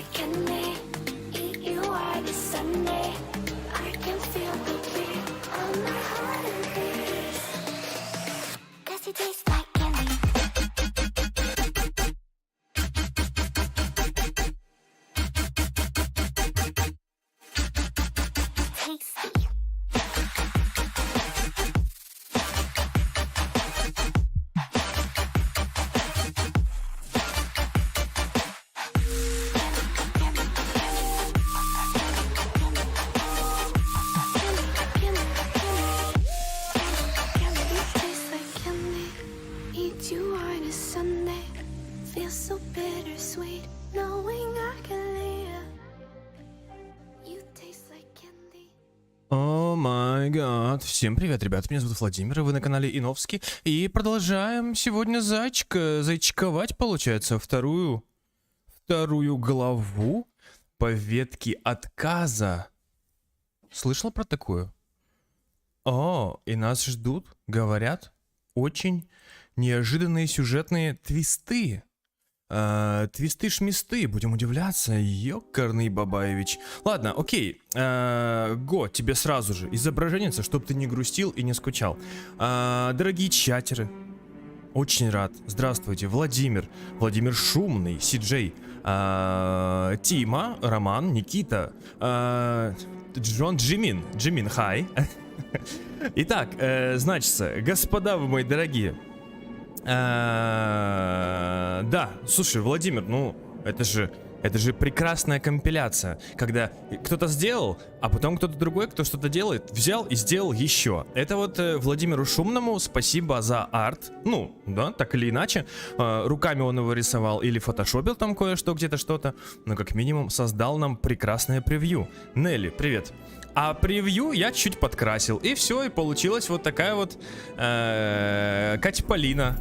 like candy. Eat you out this Sunday. I can feel the beat on my heart and beats. 'Cause you taste like candy. Tasty. О май гад. Всем привет, ребят, меня зовут Владимир, и вы на канале Иновский. И продолжаем сегодня зайчиковать, получается, вторую главу по ветке отказа. Слышал про такую? О, и нас ждут, говорят, очень неожиданные сюжетные твисты. Твисты-шмисты, будем удивляться, ёкарный Бабаевич. Ладно, окей, го, тебе сразу же изображенница, чтоб ты не грустил и не скучал. Дорогие чатеры, очень рад, здравствуйте, Владимир Шумный, Си-Джей, Тима, Роман, Никита, Джимин, хай. Итак, значится, господа вы мои дорогие. Да, слушай, Владимир, ну, это же прекрасная компиляция, когда кто-то сделал, а потом кто-то другой, кто что-то делает, взял и сделал еще. Это вот Владимиру Шумному спасибо за арт, ну, да, так или иначе, руками он его рисовал или фотошопил там кое-что, где-то что-то, но как минимум создал нам прекрасное превью. Нелли, привет. А превью я чуть подкрасил, и все, и получилась вот такая вот Катя Полина.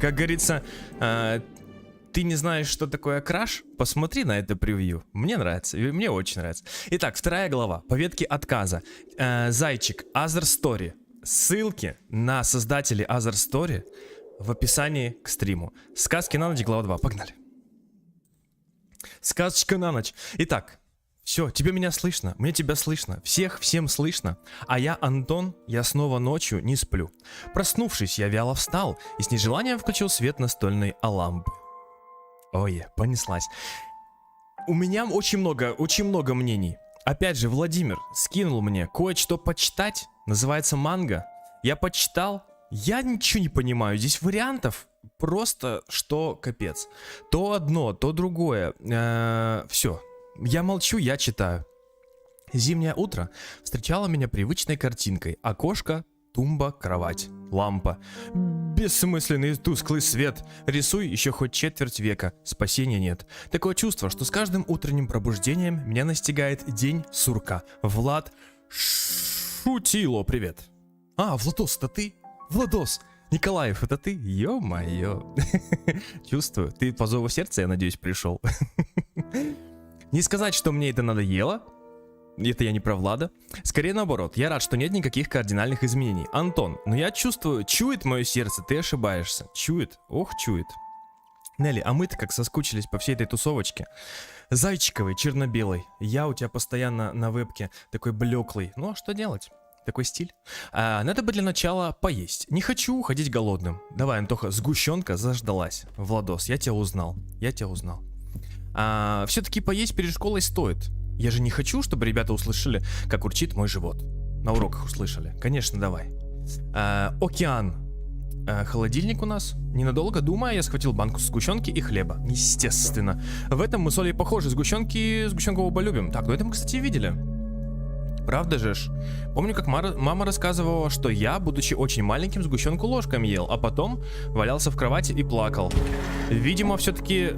Как говорится, ты не знаешь, что такое краш? Посмотри на это превью. Мне нравится, мне очень нравится. Итак, вторая глава, по ветке отказа. Зайчик, Other Story. Ссылки на создателей Other Story в описании к стриму. Сказки на ночь, глава 2, погнали. Сказочка на ночь. Итак. Все, тебе меня слышно, мне тебя слышно, всем слышно. А я, Антон, я снова ночью не сплю. Проснувшись, я вяло встал и с нежеланием включил свет настольной лампы. Ой, понеслась. У меня очень много мнений. Опять же, Владимир скинул мне кое-что почитать, называется манга. Я почитал, я ничего не понимаю, здесь вариантов просто что капец. То одно, то другое, все. Я молчу, я читаю. Зимнее утро встречало меня привычной картинкой. Окошко, тумба, кровать, лампа. Бессмысленный тусклый свет. Рисуй еще хоть четверть века. Спасения нет. Такое чувство, что с каждым утренним пробуждением меня настигает день сурка. Влад Шутило, привет. А, Владос, это ты? Владос. Николаев, это ты? Ё-моё. Чувствую. Ты по зову сердца, я надеюсь, пришел. Не сказать, что мне это надоело. Это я не про Влада. Скорее наоборот, я рад, что нет никаких кардинальных изменений. Антон, но я чувствую, чует мое сердце, ты ошибаешься. Чует? Ох, чует. Нелли, а мы-то как соскучились по всей этой тусовочке. Зайчиковый, черно-белый. Я у тебя постоянно на вебке такой блеклый. Ну а что делать? Такой стиль. Надо бы для начала поесть. Не хочу ходить голодным. Давай, Антоха, сгущенка заждалась. Владос, я тебя узнал. Все-таки поесть перед школой стоит. Я же не хочу, чтобы ребята услышали, как урчит мой живот. На уроках услышали. Конечно, давай. Океан. Холодильник у нас. Ненадолго думая, я схватил банку сгущенки и хлеба. Естественно. В этом мы с Олей похожи. Сгущенку оба любим. Так, ну это мы, кстати, видели. Правда же ж? Помню, как мама рассказывала, что я, будучи очень маленьким, сгущенку ложками ел, а потом валялся в кровати и плакал. Видимо, все-таки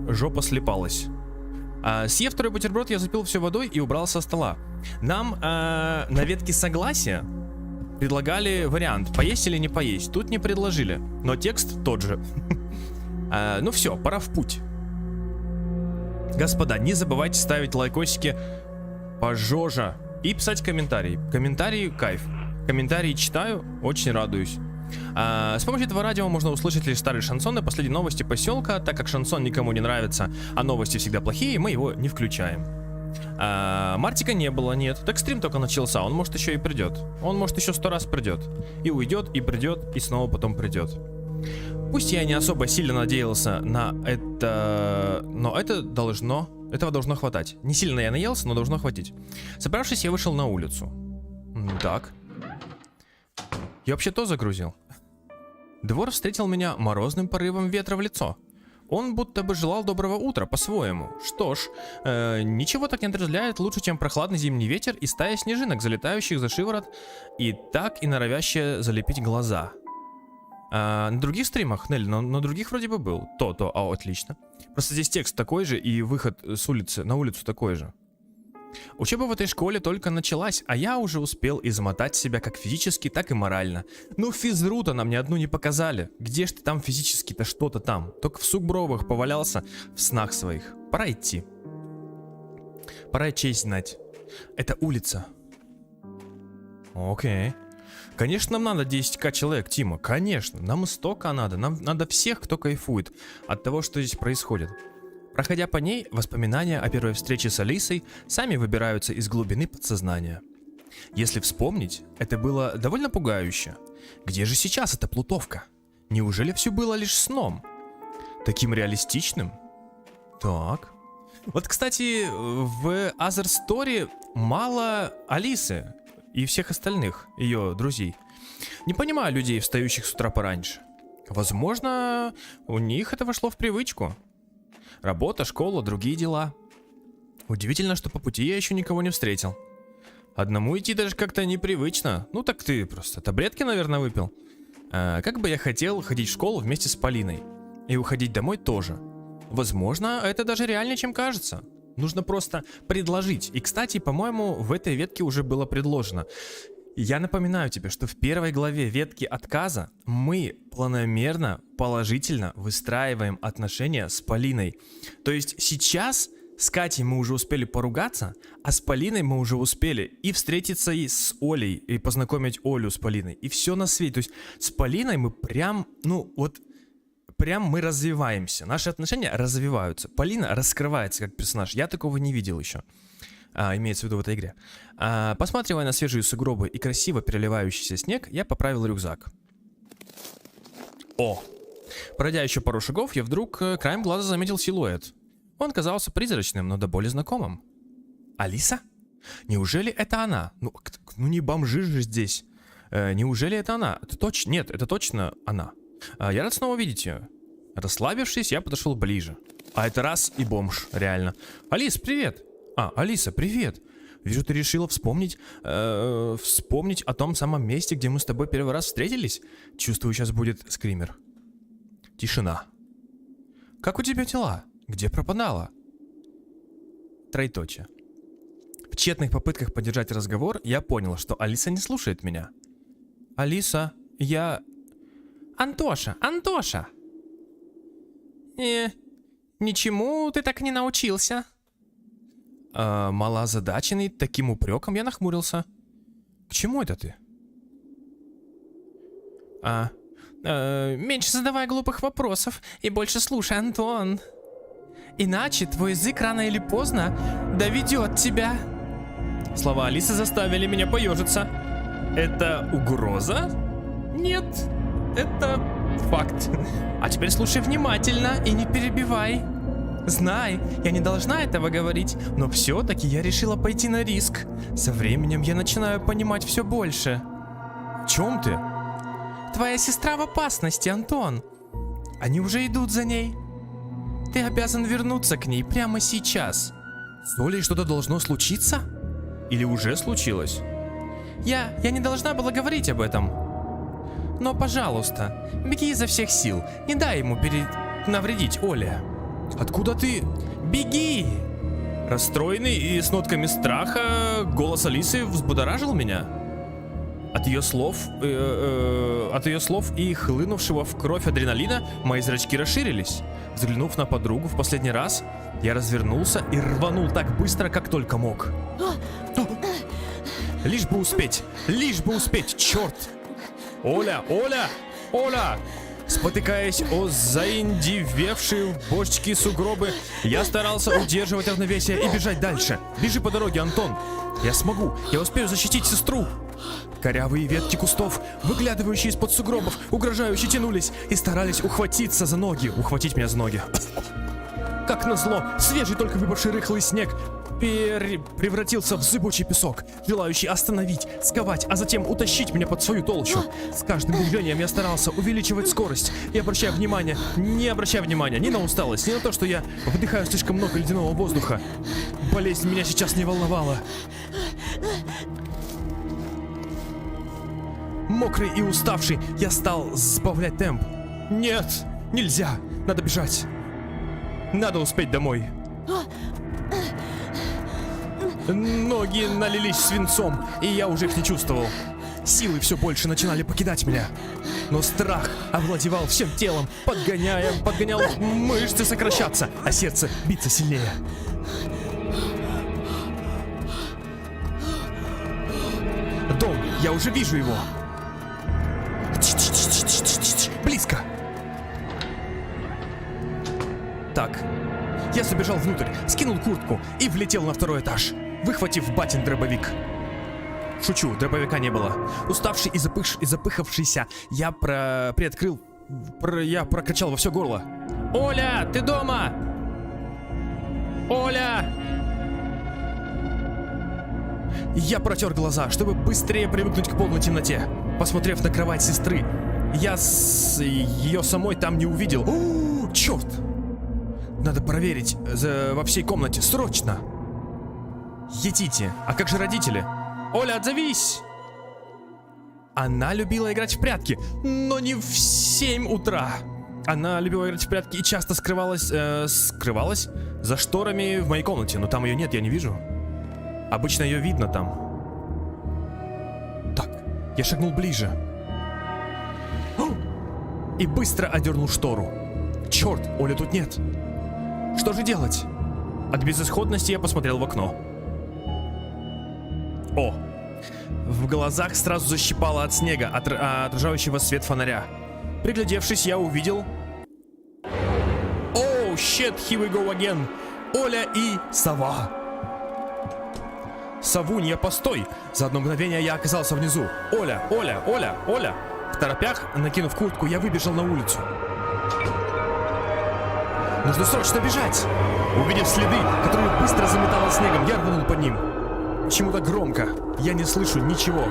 жопа слепалась. Съев второй бутерброд, я запил все водой и убрал со стола. Нам на ветке согласия предлагали вариант, поесть или не поесть. Тут не предложили, но текст тот же. Ну все, пора в путь. Господа, не забывайте ставить лайкосики пожоже и писать комментарии. Комментарии кайф. Комментарии читаю, очень радуюсь. С помощью этого радио можно услышать лишь старые шансоны, последние новости поселка. Так как шансон никому не нравится, а новости всегда плохие, мы его не включаем. Мартика не было, нет. Так стрим только начался, он может еще и придет. Он может еще 100 раз придет. И уйдет, и придет, и снова потом придет. Пусть я не особо сильно надеялся на это, но этого должно хватать. Не сильно я надеялся, но должно хватить. Собравшись, я вышел на улицу. Так. Я вообще то загрузил. Двор встретил меня морозным порывом ветра в лицо. Он будто бы желал доброго утра по-своему. Что ж, ничего так не отрезвляет лучше, чем прохладный зимний ветер и стая снежинок, залетающих за шиворот, и так и норовящие залепить глаза. На других стримах, Нелли, на других вроде бы был. Отлично. Просто здесь текст такой же, и выход с улицы на улицу такой же. Учеба в этой школе только началась, а я уже успел измотать себя как физически, так и морально. Ну, физру-то нам ни одну не показали. Где ж ты там физически-то что-то там? Только в сугробах повалялся в снах своих. Пора идти. Пора честь знать. Это улица. Окей. Конечно, нам надо 10к человек, Тима. Конечно, нам 100к надо. Нам надо всех, кто кайфует от того, что здесь происходит. Проходя по ней, воспоминания о первой встрече с Алисой сами выбираются из глубины подсознания. Если вспомнить, это было довольно пугающе. Где же сейчас эта плутовка? Неужели все было лишь сном? Таким реалистичным? Так. Вот, кстати, в Other Story мало Алисы и всех остальных ее друзей. Не понимаю людей, встающих с утра пораньше. Возможно, у них это вошло в привычку. Работа, школа, другие дела. Удивительно, что по пути я еще никого не встретил. Одному идти даже как-то непривычно. Ну так ты просто таблетки, наверное, выпил. Как бы я хотел ходить в школу вместе с Полиной. И уходить домой тоже. Возможно, это даже реальнее, чем кажется. Нужно просто предложить. И, кстати, по-моему, в этой ветке уже было предложено. Я напоминаю тебе, что в первой главе ветки отказа мы планомерно, положительно выстраиваем отношения с Полиной. То есть сейчас с Катей мы уже успели поругаться, а с Полиной мы уже успели и встретиться и с Олей, и познакомить Олю с Полиной. И все на свете. То есть с Полиной мы прям мы развиваемся. Наши отношения развиваются. Полина раскрывается как персонаж. Я такого не видел еще. Имеется в виду в этой игре. Посматривая на свежие сугробы и красиво переливающийся снег, я поправил рюкзак. О! Пройдя еще пару шагов, я вдруг краем глаза заметил силуэт. Он казался призрачным, но до боли знакомым. Алиса? Неужели это она? Ну не бомжи же здесь. Неужели это она? Нет, это точно она. Я рад снова видеть ее. Расслабившись, я подошел ближе. А это раз и бомж, реально. Алис, привет! Алиса, привет! Вижу, ты решила вспомнить о том самом месте, где мы с тобой первый раз встретились. Чувствую, сейчас будет скример. Тишина. Как у тебя дела? Где пропадала? Троеточие. В тщетных попытках поддержать разговор, я понял, что Алиса не слушает меня. Алиса, я... Антоша! Ничему ты так не научился. Малоозадаченный таким упреком, я нахмурился. К чему это ты? Меньше задавай глупых вопросов и больше слушай, Антон. Иначе твой язык рано или поздно доведет тебя. Слова Алисы заставили меня поежиться. Это угроза? Нет, это факт. А теперь слушай внимательно и не перебивай. Знай, я не должна этого говорить, но все-таки я решила пойти на риск. Со временем я начинаю понимать все больше. В чем ты? Твоя сестра в опасности, Антон. Они уже идут за ней. Ты обязан вернуться к ней прямо сейчас. С Олей что-то должно случиться? Или уже случилось? Я не должна была говорить об этом. Но, пожалуйста, беги изо всех сил. Не дай ему навредить Оле. Откуда ты? Беги! Расстроенный и с нотками страха, голос Алисы взбудоражил меня. От ее слов и хлынувшего в кровь адреналина мои зрачки расширились. Взглянув на подругу в последний раз, я развернулся и рванул так быстро, как только мог. Лишь бы успеть, черт! Оля, Оля, Оля! Спотыкаясь о заиндивевшие в бочки сугробы, я старался удерживать равновесие и бежать дальше. Бежи по дороге, Антон. Я смогу, я успею защитить сестру. Корявые ветки кустов, выглядывающие из-под сугробов, угрожающе тянулись и старались ухватить меня за ноги. Как назло, свежий только выпавший рыхлый снег превратился в зыбучий песок, желающий остановить, сковать, а затем утащить меня под свою толщу. С каждым движением я старался увеличивать скорость и не обращая внимания ни на усталость, ни на то, что я вдыхаю слишком много ледяного воздуха. Болезнь меня сейчас не волновала. Мокрый и уставший, я стал сбавлять темп. Нет, нельзя, надо бежать. Надо успеть домой. Ноги налились свинцом, и я уже их не чувствовал. Силы все больше начинали покидать меня. Но страх овладевал всем телом, подгонял мышцы сокращаться, а сердце биться сильнее. Дом, я уже вижу его. Близко. Так, я забежал внутрь, скинул куртку и влетел на второй этаж, выхватив батин дробовик. Шучу, дробовика не было. Уставший и запыхавшийся, я прокричал во все горло. Оля, ты дома? Оля! Я протер глаза, чтобы быстрее привыкнуть к полной темноте. Посмотрев на кровать сестры, я ее самой там не увидел. О, черт! Надо проверить во всей комнате, срочно! Етите, а как же родители? Оля, отзовись! Она любила играть в прятки, но не в 7 утра. Она любила играть в прятки и часто скрывалась за шторами в моей комнате, но там ее нет, я не вижу. Обычно ее видно там. Так, я шагнул ближе. И быстро одернул штору. Черт, Оли тут нет. Что же делать? От безысходности я посмотрел в окно. О! В глазах сразу защипало от снега, отражающего свет фонаря. Приглядевшись, я увидел... Оу, shit, here we go again. Оля и сова. Совунья, постой! За одно мгновение я оказался внизу. Оля, Оля, Оля, Оля! В торопях, накинув куртку, я выбежал на улицу. Нужно срочно бежать! Увидев следы, которые быстро заметало снегом, я рванул по ним. Почему-то громко. Я не слышу ничего.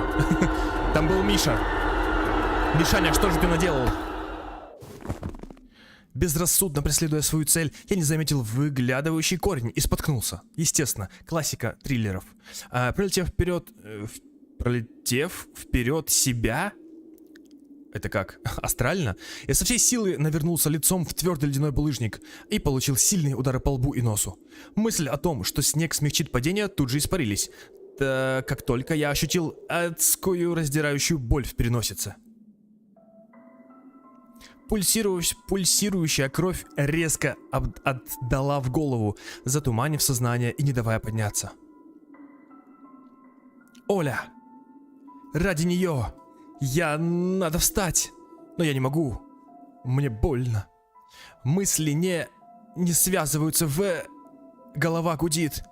Там был Миша. Мишаня, что же ты наделал? Безрассудно преследуя свою цель, я не заметил выглядывающий корень и споткнулся. Естественно, классика триллеров. Пролетев вперед себя... Это как? Астрально? Я со всей силы навернулся лицом в твердый ледяной булыжник и получил сильные удары по лбу и носу. Мысль о том, что снег смягчит падение, тут же испарились. Как только я ощутил адскую раздирающую боль в переносице. Пульсирующая кровь резко отдала в голову, затуманив сознание и не давая подняться. Оля! Ради нее! Надо встать! Но я не могу. Мне больно. Мысли не связываются Голова гудит.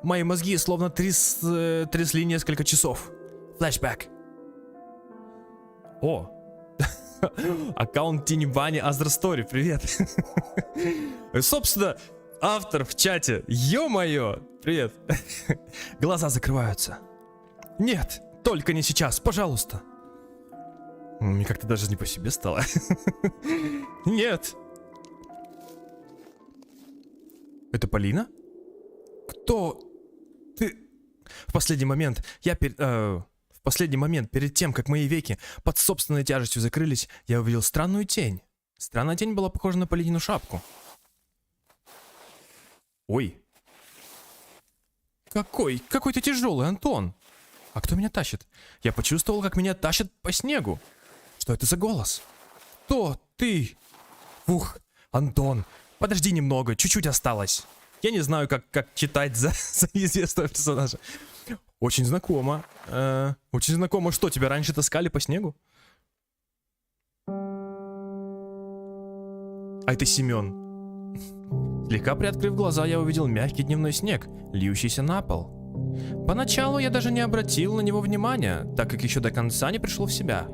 Мои мозги словно трясли несколько часов. Флэшбэк. О! Аккаунт Тинибани Аздрастори, привет. Собственно, автор в чате. Ё-моё! Привет. Глаза закрываются. Нет, только не сейчас, пожалуйста. Мне как-то даже не по себе стало. Нет. Это Полина? Кто? Ты? В последний момент перед тем, как мои веки под собственной тяжестью закрылись, я увидел странную тень. Странная тень была похожа на Полинину шапку. Ой. Какой ты тяжелый, Антон. А кто меня тащит? Я почувствовал, как меня тащат по снегу. Что это за голос? Кто ты? Ух, Антон, подожди немного, чуть-чуть осталось. Я не знаю, как читать за известного персонажа. Очень знакомо. Очень знакомо. Что, тебя раньше таскали по снегу? А это Семен. Слегка приоткрыв глаза, я увидел мягкий дневной снег, льющийся на пол. Поначалу я даже не обратил на него внимания, так как еще до конца не пришел в себя.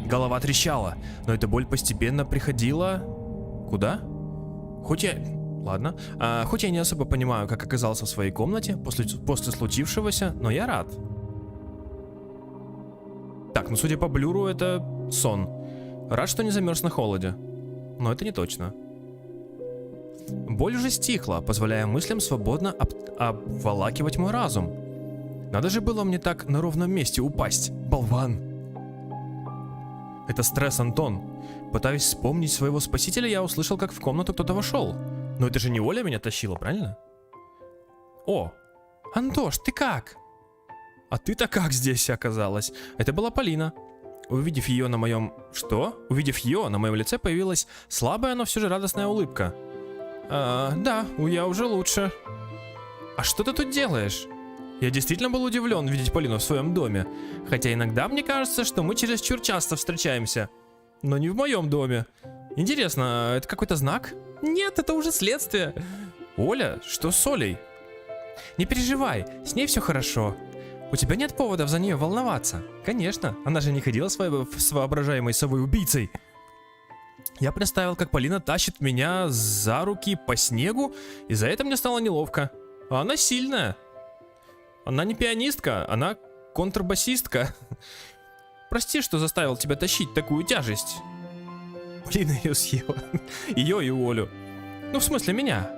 Голова трещала, но эта боль постепенно приходила... Куда? Хоть я не особо понимаю, как оказался в своей комнате после случившегося, но я рад. Так, ну судя по блюру, это сон. Рад, что не замерз на холоде. Но это не точно. Боль уже стихла, позволяя мыслям свободно обволакивать мой разум. Надо же было мне так на ровном месте упасть, болван. Это стресс, Антон. Пытаясь вспомнить своего спасителя, я услышал, как в комнату кто-то вошел. Но это же не Оля меня тащила, правильно? О, Антош, ты как? А ты-то как здесь оказалась? Это была Полина. Увидев ее на моем... Что? Увидев ее, на моем лице появилась слабая, но все же радостная улыбка. Да, я уже лучше. А что ты тут делаешь? Я действительно был удивлен видеть Полину в своем доме. Хотя иногда мне кажется, что мы чересчур часто встречаемся. Но не в моем доме. Интересно, это какой-то знак? Нет, это уже следствие. Оля, что с Олей? Не переживай, с ней все хорошо. У тебя нет поводов за нее волноваться. Конечно, она же не ходила с воображаемой совой-убийцей. Я представил, как Полина тащит меня за руки по снегу, и за это мне стало неловко. А она сильная. Она не пианистка, она контрбасистка. Прости, что заставил тебя тащить такую тяжесть. Полина ее съела. Ее и Олю. Ну, в смысле, меня.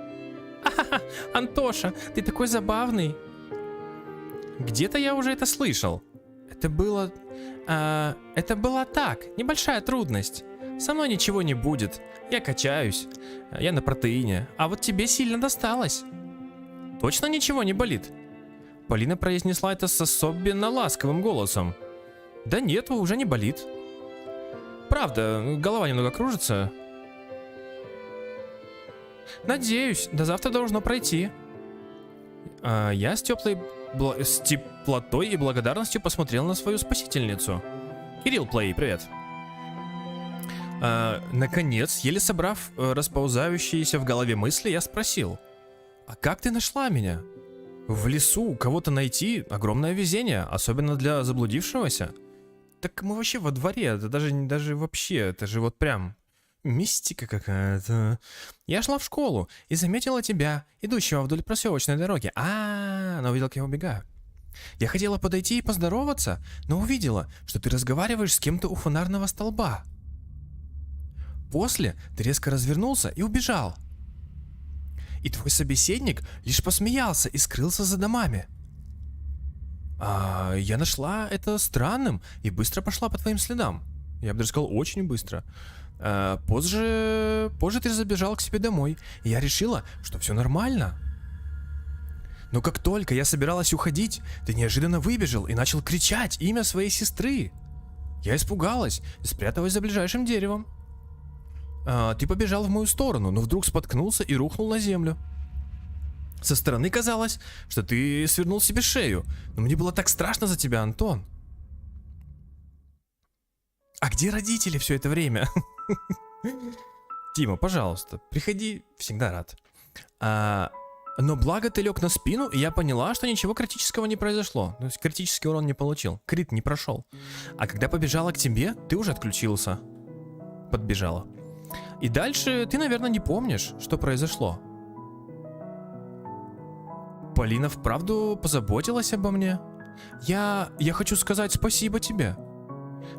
Ахаха, Антоша, ты такой забавный. Где-то я уже это слышал. Это было так, небольшая трудность. Со мной ничего не будет. Я качаюсь. Я на протеине. А вот тебе сильно досталось. Точно ничего не болит? Полина произнесла это с особенно ласковым голосом. Да нет, уже не болит. Правда, голова немного кружится. Надеюсь, до завтра должно пройти. Я с теплотой и благодарностью посмотрел на свою спасительницу. Кирилл Плей, привет. Наконец, еле собрав расползающиеся в голове мысли, я спросил: а как ты нашла меня? В лесу кого-то найти — огромное везение, особенно для заблудившегося. Так мы вообще во дворе, это даже вообще, это же вот прям мистика какая-то. Я шла в школу и заметила тебя, идущего вдоль проселочной дороги. Она увидела, как я убегаю. Я хотела подойти и поздороваться, но увидела, что ты разговариваешь с кем-то у фонарного столба. После ты резко развернулся и убежал. И твой собеседник лишь посмеялся и скрылся за домами. Я нашла это странным и быстро пошла по твоим следам. Я бы даже сказал, очень быстро. Позже ты забежал к себе домой, и я решила, что все нормально. Но как только я собиралась уходить, ты неожиданно выбежал и начал кричать имя своей сестры. Я испугалась и спряталась за ближайшим деревом. Ты побежал в мою сторону, но вдруг споткнулся и рухнул на землю. Со стороны казалось, что ты свернул себе шею, но мне было так страшно за тебя, Антон. А где родители все это время? Тима, пожалуйста, приходи, всегда рад. Но благо ты лег на спину, и я поняла, что ничего критического не произошло. То есть критический урон не получил, крит не прошел. А когда побежала к тебе, ты уже отключился. Подбежала. И дальше ты, наверное, не помнишь, что произошло. Полина вправду позаботилась обо мне. Я хочу сказать спасибо тебе.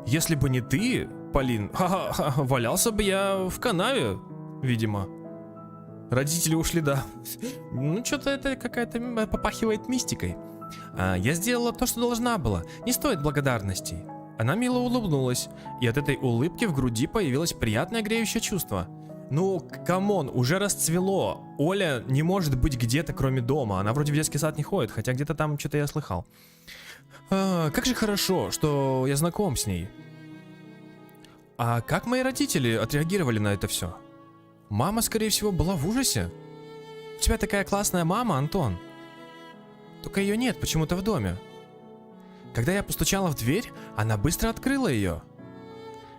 Если бы не ты, Полин, валялся бы я в канаве, видимо. Родители ушли, да. Ну, что-то это какая-то попахивает мистикой. Я сделала то, что должна была. Не стоит благодарностей. Она мило улыбнулась, и от этой улыбки в груди появилось приятное греющее чувство. Ну, камон, уже расцвело. Оля не может быть где-то, кроме дома. Она вроде в детский сад не ходит, хотя где-то там что-то я слыхал. Как же хорошо, что я знаком с ней. А как мои родители отреагировали на это все? Мама, скорее всего, была в ужасе. У тебя такая классная мама, Антон. Только ее нет почему-то в доме. Когда я постучала в дверь, она быстро открыла ее.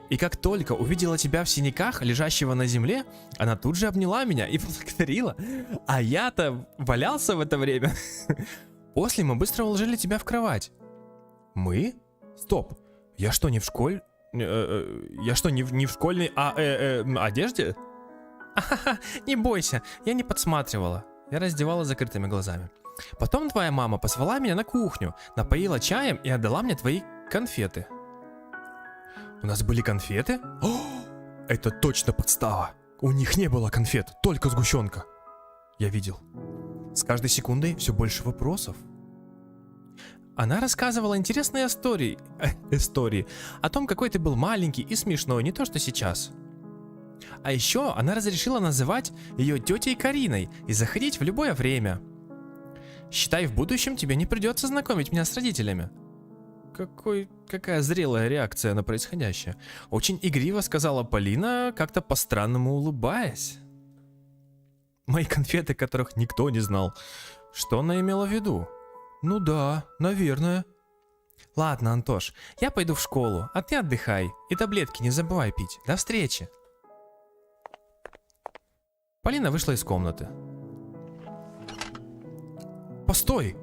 И как только увидела тебя в синяках, лежащего на земле, она тут же обняла меня и поблагодарила. А я-то валялся в это время. После мы быстро уложили тебя в кровать. Мы? Стоп. Я что, не в школе? Я что, не в школьной одежде? Ахаха, не бойся, я не подсматривала. Я раздевала закрытыми глазами. Потом твоя мама позвала меня на кухню, напоила чаем и отдала мне твои конфеты. У нас были конфеты? О, это точно подстава. У них не было конфет, только сгущенка. Я видел. С каждой секундой все больше вопросов. Она рассказывала интересные истории о том, какой ты был маленький и смешной, не то что сейчас. А еще она разрешила называть ее тетей Кариной и заходить в любое время. Считай, в будущем тебе не придется знакомить меня с родителями. Какая зрелая реакция на происходящее. Очень игриво сказала Полина, как-то по-странному улыбаясь. Мои конфеты, которых никто не знал. Что она имела в виду? Ну да, наверное. Ладно, Антош, я пойду в школу, а ты отдыхай. И таблетки не забывай пить. До встречи. Полина вышла из комнаты. Постой!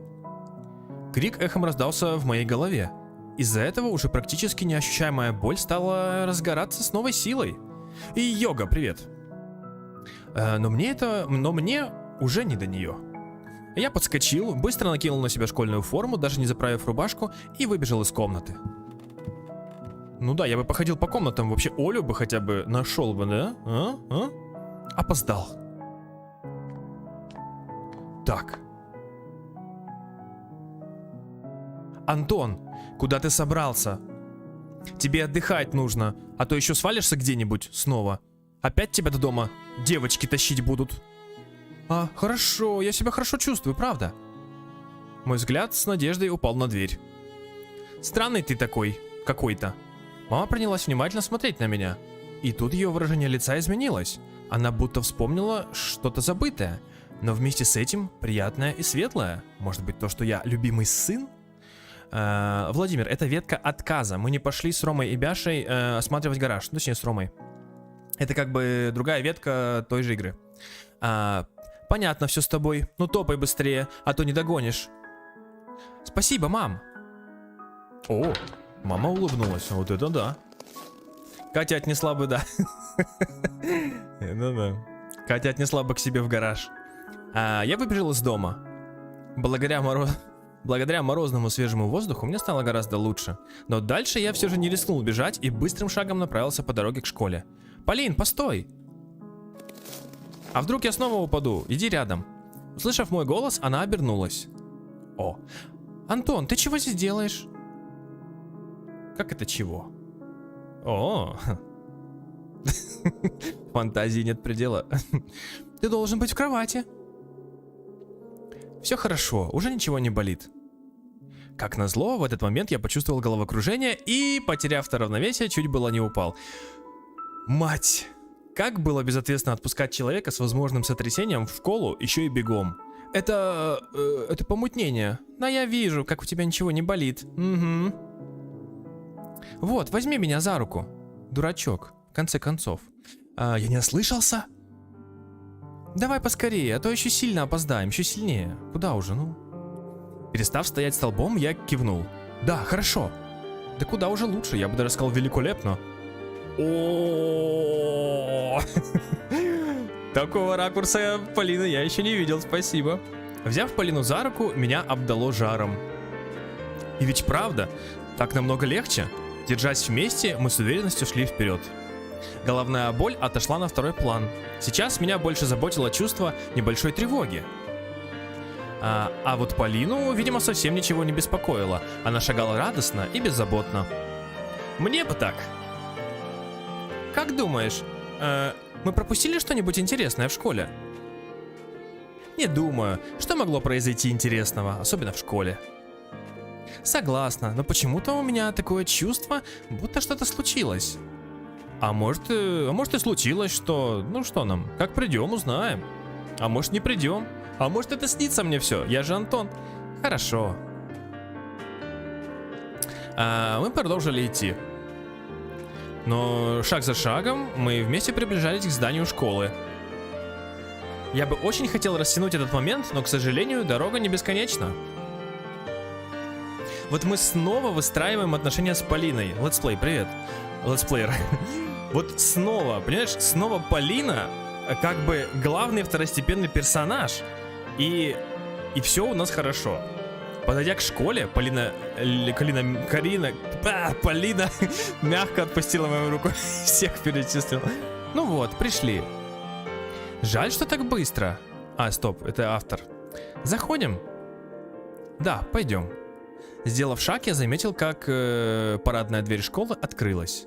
Крик эхом раздался в моей голове. Из-за этого уже практически неощущаемая боль стала разгораться с новой силой. И йога, привет. Но мне уже не до нее. Я подскочил, быстро накинул на себя школьную форму, даже не заправив рубашку, и выбежал из комнаты. Ну да, я бы походил по комнатам, вообще Олю бы хотя бы нашел бы, да? Опоздал. Так. Антон, куда ты собрался? Тебе отдыхать нужно, а то еще свалишься где-нибудь снова. Опять тебя до дома девочки тащить будут. А, хорошо, я себя хорошо чувствую, правда? Мой взгляд с надеждой упал на дверь. Странный ты такой, какой-то. Мама принялась внимательно смотреть на меня. И тут ее выражение лица изменилось. Она будто вспомнила что-то забытое. Но вместе с этим приятное и светлое. Может быть, то, что я любимый сын? Владимир, это ветка отказа. Мы не пошли с Ромой и Бяшей осматривать гараж. Точнее, с Ромой. Это как бы другая ветка той же игры. Понятно все с тобой. Ну топай быстрее, а то не догонишь. Спасибо, мам. О, мама улыбнулась. Вот это да. Катя отнесла бы, да. Ну да. Катя отнесла бы к себе в гараж. Я выбежал из дома. Благодаря морозному свежему воздуху мне стало гораздо лучше. Но дальше я все же не рискнул бежать и быстрым шагом направился по дороге к школе. Полин, постой! А вдруг я снова упаду? Иди рядом. Услышав мой голос, она обернулась. О, Антон, ты чего здесь делаешь? Как это чего? О, фантазии нет предела. Ты должен быть в кровати. Все хорошо, уже ничего не болит. Как назло, в этот момент я почувствовал головокружение и, потеряв равновесие, чуть было не упал. Мать! Как было безответственно отпускать человека с возможным сотрясением в школу, еще и бегом? Это помутнение. Но я вижу, как у тебя ничего не болит. Угу. Вот, возьми меня за руку. Дурачок, в конце концов. Я не ослышался? Давай поскорее, а то еще сильно опоздаем, еще сильнее. Куда уже, ну? Перестав стоять столбом, я кивнул. Да, хорошо. Да куда уже лучше, я бы даже сказал великолепно. О, такого ракурса Полины я еще не видел, спасибо. Взяв Полину за руку, меня обдало жаром. И ведь правда, так намного легче. Держась вместе, мы с уверенностью шли вперед. Головная боль отошла на второй план. Сейчас меня больше заботило чувство небольшой тревоги. А вот Полину, видимо, совсем ничего не беспокоило. Она шагала радостно и беззаботно. Мне бы так. Как думаешь, мы пропустили что-нибудь интересное в школе? Не думаю, что могло произойти интересного, особенно в школе. Согласна, но почему-то у меня такое чувство, будто что-то случилось. А может и случилось, что... Ну что нам, как придем, узнаем. А может не придем. А может это снится мне все, я же Антон. Хорошо. Мы продолжили идти. Но шаг за шагом мы вместе приближались к зданию школы. Я бы очень хотел растянуть этот момент, но, к сожалению, дорога не бесконечна. Вот мы снова выстраиваем отношения с Полиной. Летсплей, привет. Летсплеер. Вот снова, понимаешь, снова Полина как бы главный второстепенный персонаж. И все у нас хорошо. Подойдя к школе, Полина мягко отпустила мою руку. Всех перечислил. Ну вот, пришли. Жаль, что так быстро. А, стоп, это автор. Заходим? Да, пойдем. Сделав шаг, я заметил, как парадная дверь школы открылась.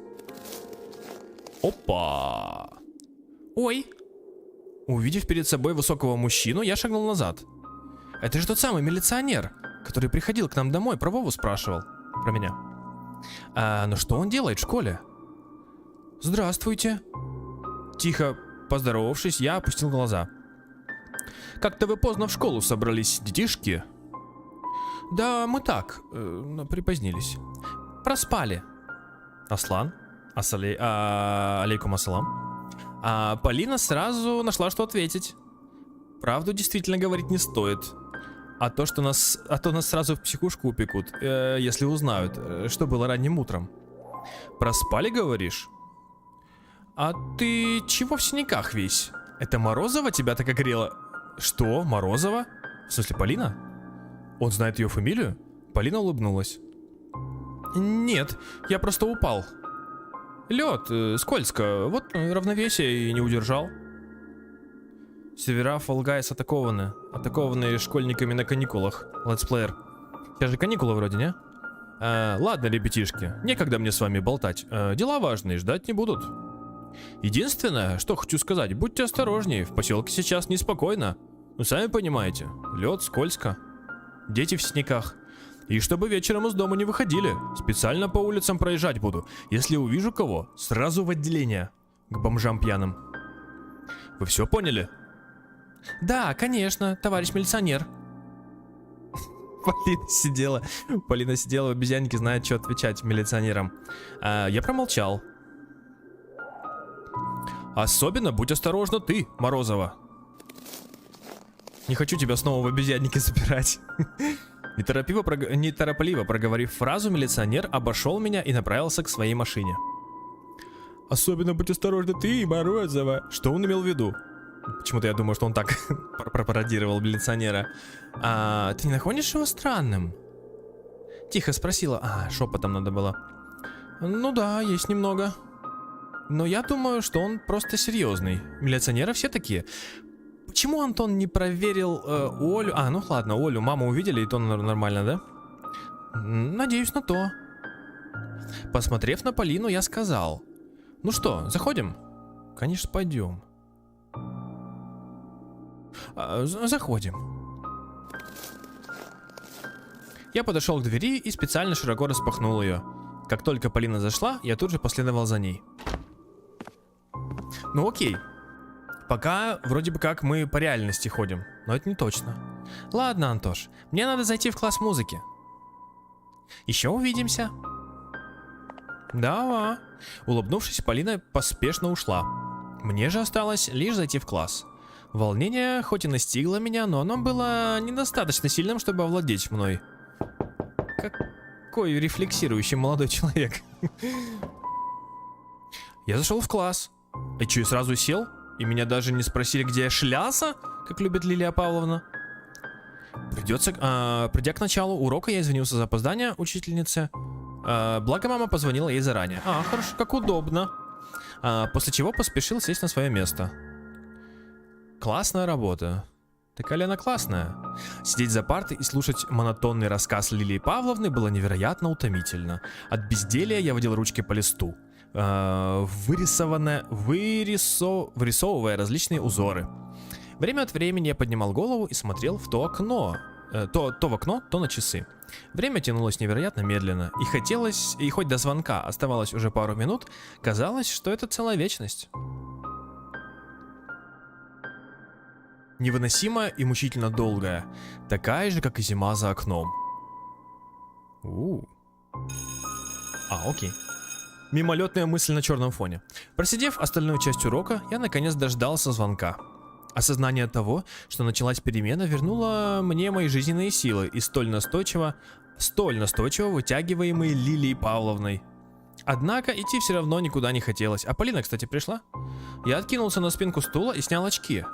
Опа! Ой! Увидев перед собой высокого мужчину, я шагнул назад. Это же тот самый милиционер, который приходил к нам домой, про Вову спрашивал. Про меня. Но что он делает в школе? Здравствуйте. Тихо поздоровавшись, я опустил глаза. Как-то вы поздно в школу собрались, детишки? Да, мы так, припозднились. Проспали. Аслан? Алейкум ассалам. А Полина сразу нашла, что ответить. Правду действительно говорить не стоит. А то нас сразу в психушку упекут, если узнают, что было ранним утром. Проспали, говоришь? А ты чего в синяках весь? Это Морозова тебя так огрела? Что, Морозова? В смысле, Полина? Он знает ее фамилию? Полина улыбнулась. Нет, я просто упал. Лед, скользко, вот равновесие и не удержал. Сервера Fall Guys атакованы. Атакованы школьниками на каникулах. Летсплеер. Сейчас же каникулы вроде, не? Ладно, ребятишки, некогда мне с вами болтать. Дела важные, ждать не будут. Единственное, что хочу сказать, будьте осторожнее, в поселке сейчас неспокойно. Ну, сами понимаете, лед, скользко. Дети в синяках. И чтобы вечером из дома не выходили. Специально по улицам проезжать буду. Если увижу кого, сразу в отделение. К бомжам пьяным. Вы все поняли? Да, конечно, товарищ милиционер. Полина сидела в обезьяннике, знает, что отвечать милиционерам. Я промолчал. Особенно будь осторожна ты, Морозова. Не хочу тебя снова в обезьяннике запирать. Неторопливо проговорив фразу, милиционер обошел меня и направился к своей машине. Особенно будь осторожна ты, Морозова. Что он имел в виду? Почему-то я думаю, что он так пропародировал милиционера. Ты не находишь его странным? Тихо спросила. Шепотом надо было. Ну да, есть немного. Но я думаю, что он просто серьезный. Милиционеры все такие. Почему Антон не проверил Олю? Ну ладно, Олю, маму увидели, и то нормально, да? Надеюсь на то. Посмотрев на Полину, я сказал. Ну что, заходим? Конечно, пойдем. Заходим. Я подошел к двери и специально широко распахнул ее. Как только Полина зашла, я тут же последовал за ней. Ну окей. Пока вроде бы как мы по реальности ходим, но это не точно. Ладно, Антош, мне надо зайти в класс музыки. Еще увидимся. Да. Улыбнувшись, Полина поспешно ушла. Мне же осталось лишь зайти в класс. Волнение хоть и настигло меня, но оно было недостаточно сильным, чтобы овладеть мной. Какой рефлексирующий молодой человек. Я зашел в класс. И что, и сразу сел? И меня даже не спросили, где я шлялся, как любит Лилия Павловна. Придя к началу урока, я извинился за опоздание учительнице. Благо мама позвонила ей заранее. Хорошо, как удобно. После чего поспешил сесть на свое место. Классная работа. Такая ли она классная? Сидеть за партой и слушать монотонный рассказ Лилии Павловны было невероятно утомительно. От безделья я водил ручки по листу, вырисовывая различные узоры. Время от времени я поднимал голову и смотрел в то окно, то в окно, то на часы. Время тянулось невероятно медленно, и хоть до звонка оставалось уже пару минут, казалось, что это целая вечность. Невыносимо и мучительно долгая, такая же, как и зима за окном. Окей. Мимолетная мысль на черном фоне. Просидев остальную часть урока, я наконец дождался звонка. Осознание того, что началась перемена, вернуло мне мои жизненные силы и столь настойчиво вытягиваемые Лилией Павловной. Однако идти все равно никуда не хотелось. А Полина, кстати, пришла? Я откинулся на спинку стула и снял очки.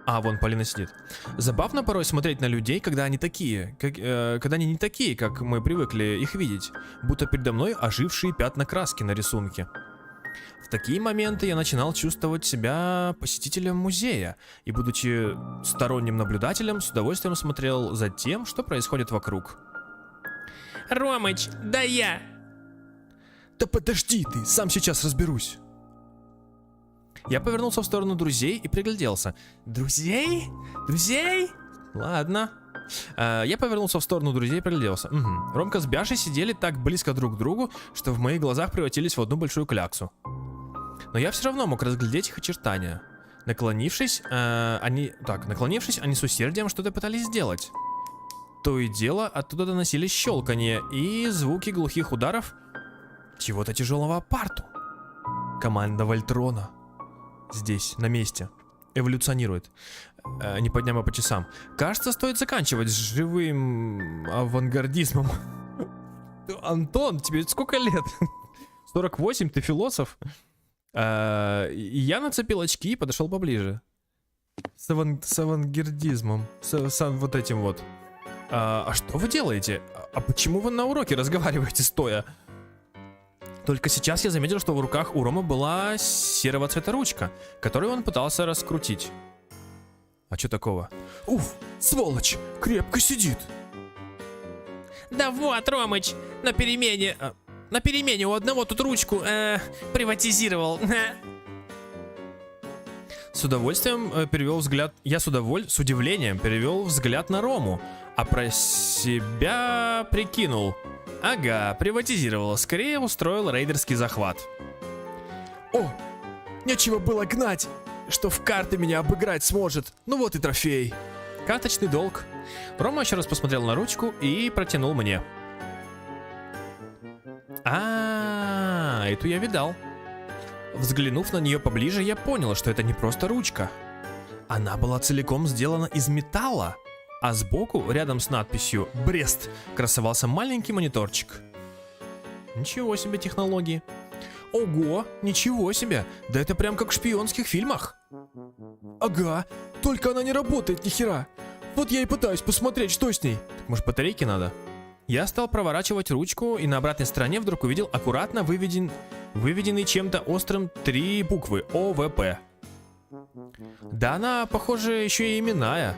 А, вон Полина сидит. Забавно порой смотреть на людей, когда они такие, когда они не такие, как мы привыкли их видеть. Будто передо мной ожившие пятна краски на рисунке. В такие моменты я начинал чувствовать себя посетителем музея. И, будучи сторонним наблюдателем, с удовольствием смотрел за тем, что происходит вокруг. Ромыч, да я! Да подожди ты, сам сейчас разберусь. Я повернулся в сторону друзей и пригляделся. Друзей? Друзей? Ладно. Я повернулся в сторону друзей и пригляделся. Угу. Ромка с Бяшей сидели так близко друг к другу, что в моих глазах превратились в одну большую кляксу. Но я все равно мог разглядеть их очертания. Наклонившись, они с усердием что-то пытались сделать. То и дело, оттуда доносились щелканье и звуки глухих ударов чего-то тяжелого о парту. Команда Вольтрона. Здесь, на месте. Эволюционирует. Не по дням, а по часам. Кажется, стоит заканчивать с живым авангардизмом. Антон, тебе сколько лет? 48, ты философ? Я нацепил очки и подошел поближе. С авангардизмом. С вот этим вот. А что вы делаете? А почему вы на уроке разговариваете стоя? Только сейчас я заметил, что в руках у Ромы была серого цвета ручка, которую он пытался раскрутить. А что такого? Уф, сволочь, крепко сидит. Да вот, Ромыч, на перемене у одного тут ручку приватизировал. С удовольствием перевел взгляд. Я с удивлением перевел взгляд на Рому, а про себя прикинул. Ага, приватизировал, скорее устроил рейдерский захват. О, нечего было гнать, что в карты меня обыграть сможет. Ну вот и трофей. Карточный долг. Рома еще раз посмотрел на ручку и протянул мне. Эту я видал. Взглянув на нее поближе, я понял, что это не просто ручка. Она была целиком сделана из металла. А сбоку, рядом с надписью «Брест», красовался маленький мониторчик. Ничего себе технологии. Ого, ничего себе. Да это прям как в шпионских фильмах. Ага, только она не работает ни хера. Вот я и пытаюсь посмотреть, что с ней. Так, может, батарейки надо? Я стал проворачивать ручку и на обратной стороне вдруг увидел аккуратно выведенный чем-то острым 3 буквы ОВП. Да она, похоже, еще и именная.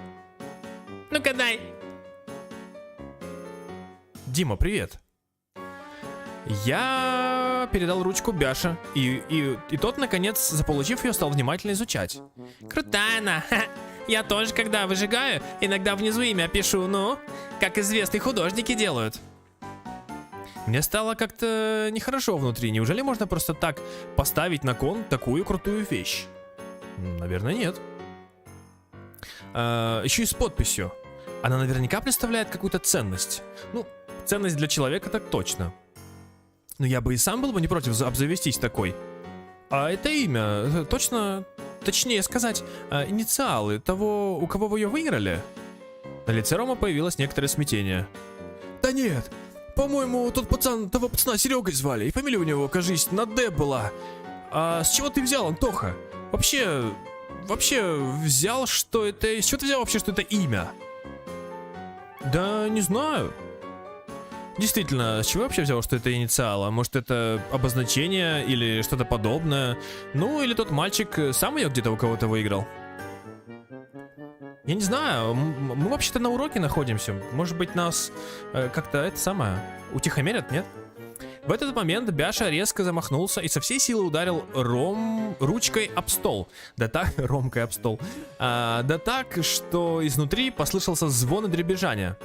Ну-ка дай. Дима, привет. Я передал ручку Бяше, и тот, наконец, заполучив ее, стал внимательно изучать. Крутая она. Я тоже, когда выжигаю, иногда внизу имя пишу, ну, как известные художники делают. Мне стало как-то нехорошо внутри. Неужели можно просто так поставить на кон такую крутую вещь? Наверное, нет. Еще и с подписью. Она наверняка представляет какую-то ценность. Ну, ценность для человека так точно. Но я бы и сам был бы не против обзавестись такой. А это имя, точнее сказать, инициалы того, у кого вы ее выиграли? На лице Рома появилось некоторое смятение. Да нет, по-моему, того пацана Серегой звали, и фамилия у него, кажись, на Д была. А с чего ты взял, Антоха? Вообще взял, что это... С чего ты взял вообще, что это имя? Да не знаю. Действительно, с чего вообще взял, что это инициалы? Может, это обозначение или что-то подобное? Ну, или тот мальчик сам ее где-то у кого-то выиграл? Я не знаю, мы вообще-то на уроке находимся. Может быть, нас как-то это самое утихомирят, нет? В этот момент Бяша резко замахнулся и со всей силы ударил ручкой об стол. Ромкой об стол. Да так, что изнутри послышался звон и дребезжание.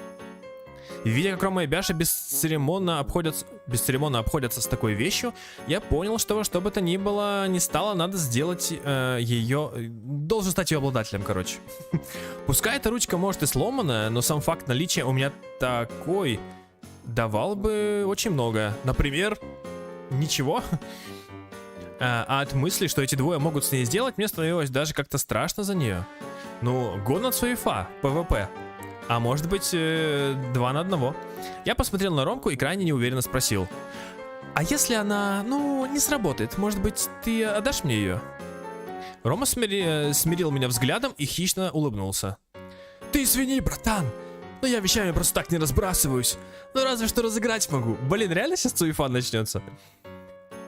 Видя, как Рома и Бяша бесцеремонно обходятся с такой вещью, я понял, что во что бы то ни было, не стало, надо сделать ее... Должен стать ее обладателем, короче. Пускай эта ручка может и сломанная, но сам факт наличия у меня такой давал бы очень много. Например, ничего. А от мысли, что эти двое могут с ней сделать, мне становилось даже как-то страшно за нее. Ну, гон от Суефа, ПВП. А может быть, 2 на 1. Я посмотрел на Ромку и крайне неуверенно спросил. А если она, ну, не сработает, может быть, ты отдашь мне ее? Рома смирил меня взглядом и хищно улыбнулся. Ты извини, братан, но я вещами просто так не разбрасываюсь. Ну разве что разыграть могу. Блин, реально сейчас Суефа начнется?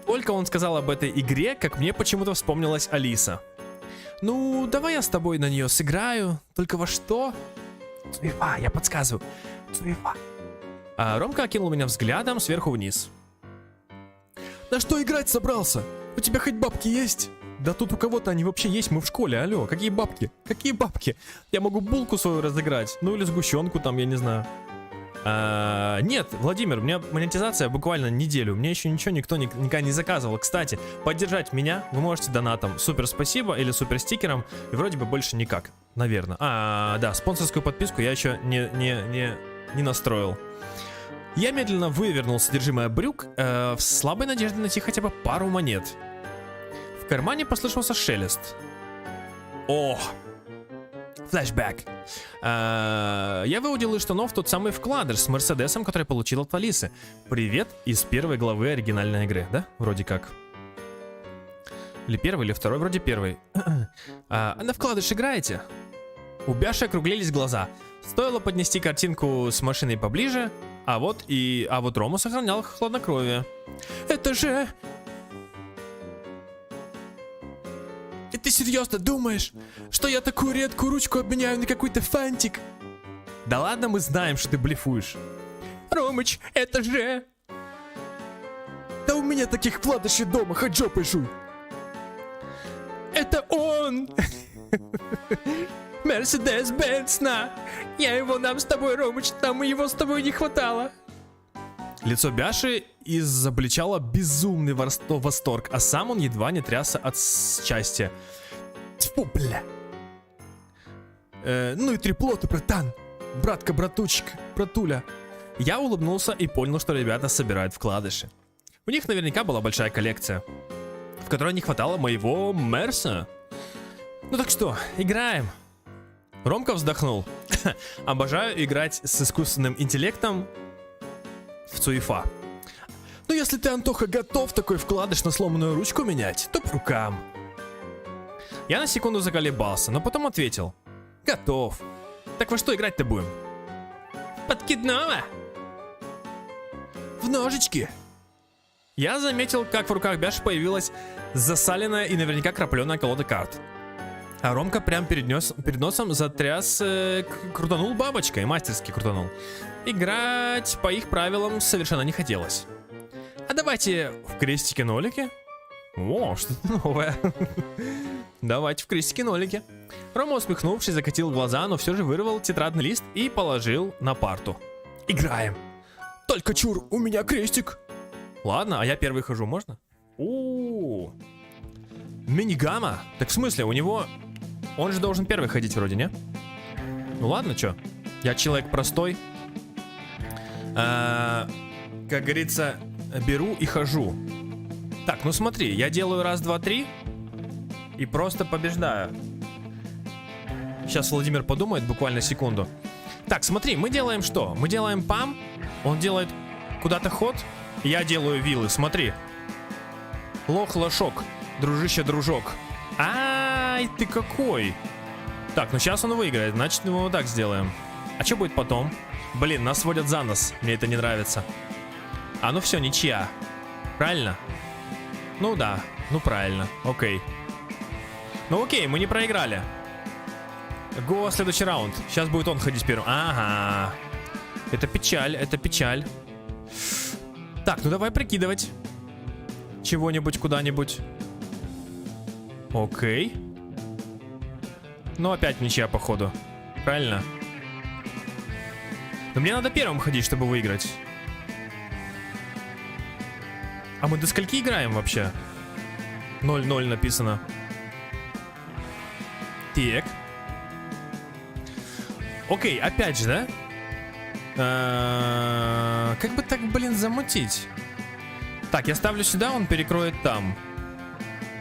Только он сказал об этой игре, как мне почему-то вспомнилась Алиса. Ну, давай я с тобой на нее сыграю. Только во что? Суефа, я подсказываю. Суефа. А Ромка окинул меня взглядом сверху вниз. На что играть собрался? У тебя хоть бабки есть? Да тут у кого-то они вообще есть, мы в школе, алло, какие бабки? Какие бабки? Я могу булку свою разыграть, ну или сгущенку там, я не знаю. Нет, Владимир, у меня монетизация буквально неделю, мне еще ничего никто никогда не заказывал. Кстати, поддержать меня вы можете донатом, супер спасибо или супер стикером, и вроде бы больше никак, наверное. Да, спонсорскую подписку я еще не настроил. Я медленно вывернул содержимое брюк в слабой надежде найти хотя бы пару монет. В кармане послышался шелест. О! Флэшбэк. Я выудил из штанов тот самый вкладыш с Мерседесом, который получил от Алисы. Привет из первой главы оригинальной игры, да? Вроде как. Или первый, или второй, вроде первый. На вкладыш играете? У Бяши округлились глаза. Стоило поднести картинку с машиной поближе, а вот Рома сохранял хладнокровие. Это же... И ты серьезно думаешь, что я такую редкую ручку обменяю на какой-то фантик? Да ладно, мы знаем, что ты блефуешь. Ромыч, это же... Да у меня таких вкладышей дома, хоть жопой жуй. Это он! Мерседес-Бенц, на! Я его нам с тобой, Ромыч, нам его с тобой не хватало. Лицо Бяши изобличало безумный восторг, а сам он едва не трясся от счастья. Тьфу, бля. Ну и трепло ты, братан. Братка, братучек, братуля. Я улыбнулся и понял, что ребята собирают вкладыши. У них наверняка была большая коллекция, в которой не хватало моего Мерса. Ну так что, играем. Ромка вздохнул. Обожаю играть с искусственным интеллектом в Суефа. Ну если ты, Антоха, готов такой вкладыш на сломанную ручку менять, то по рукам. Я на секунду заколебался, но потом ответил. Готов. Так во что играть-то будем? Подкидного? В ножички. Я заметил, как в руках Бяши появилась засаленная и наверняка крапленая колода карт. А Ромка прям перед носом затряс, крутанул бабочкой, мастерски крутанул. Играть по их правилам совершенно не хотелось. А давайте в крестики-нолики. О, что-то новое. Давайте в крестики-нолики. Рома, усмехнувшись, закатил глаза, но все же вырвал тетрадный лист и положил на парту. Играем. Только чур, у меня крестик. Ладно, а я первый хожу, можно? У-у-у. Минигамма? Так в смысле, у него... Он же должен первый ходить вроде, не? Ну ладно, чё? Я человек простой. Как говорится, беру и хожу. Так, ну смотри, я делаю раз, два, три и просто побеждаю. Сейчас Владимир подумает буквально секунду. Так, смотри, мы делаем что? Мы делаем пам, он делает куда-то ход, я делаю вилы, смотри. Лох-лошок, дружище-дружок. Ай, ты какой? Так, ну сейчас он выиграет, значит мы вот так сделаем. А что будет потом? Блин, нас водят за нос, мне это не нравится. А ну все, ничья. Правильно? Ну да, ну правильно, окей. Ну окей, мы не проиграли. Го, следующий раунд. Сейчас будет он ходить первым. Ага. Это печаль, это печаль. Так, ну давай прикидывать чего-нибудь куда-нибудь. Окей. Ну опять ничья, походу. Правильно? Но мне надо первым ходить, чтобы выиграть. А мы до скольки играем вообще? 0-0 написано. Так. Окей, опять же, да? Как бы так, блин, замутить? Так, я ставлю сюда, он перекроет там.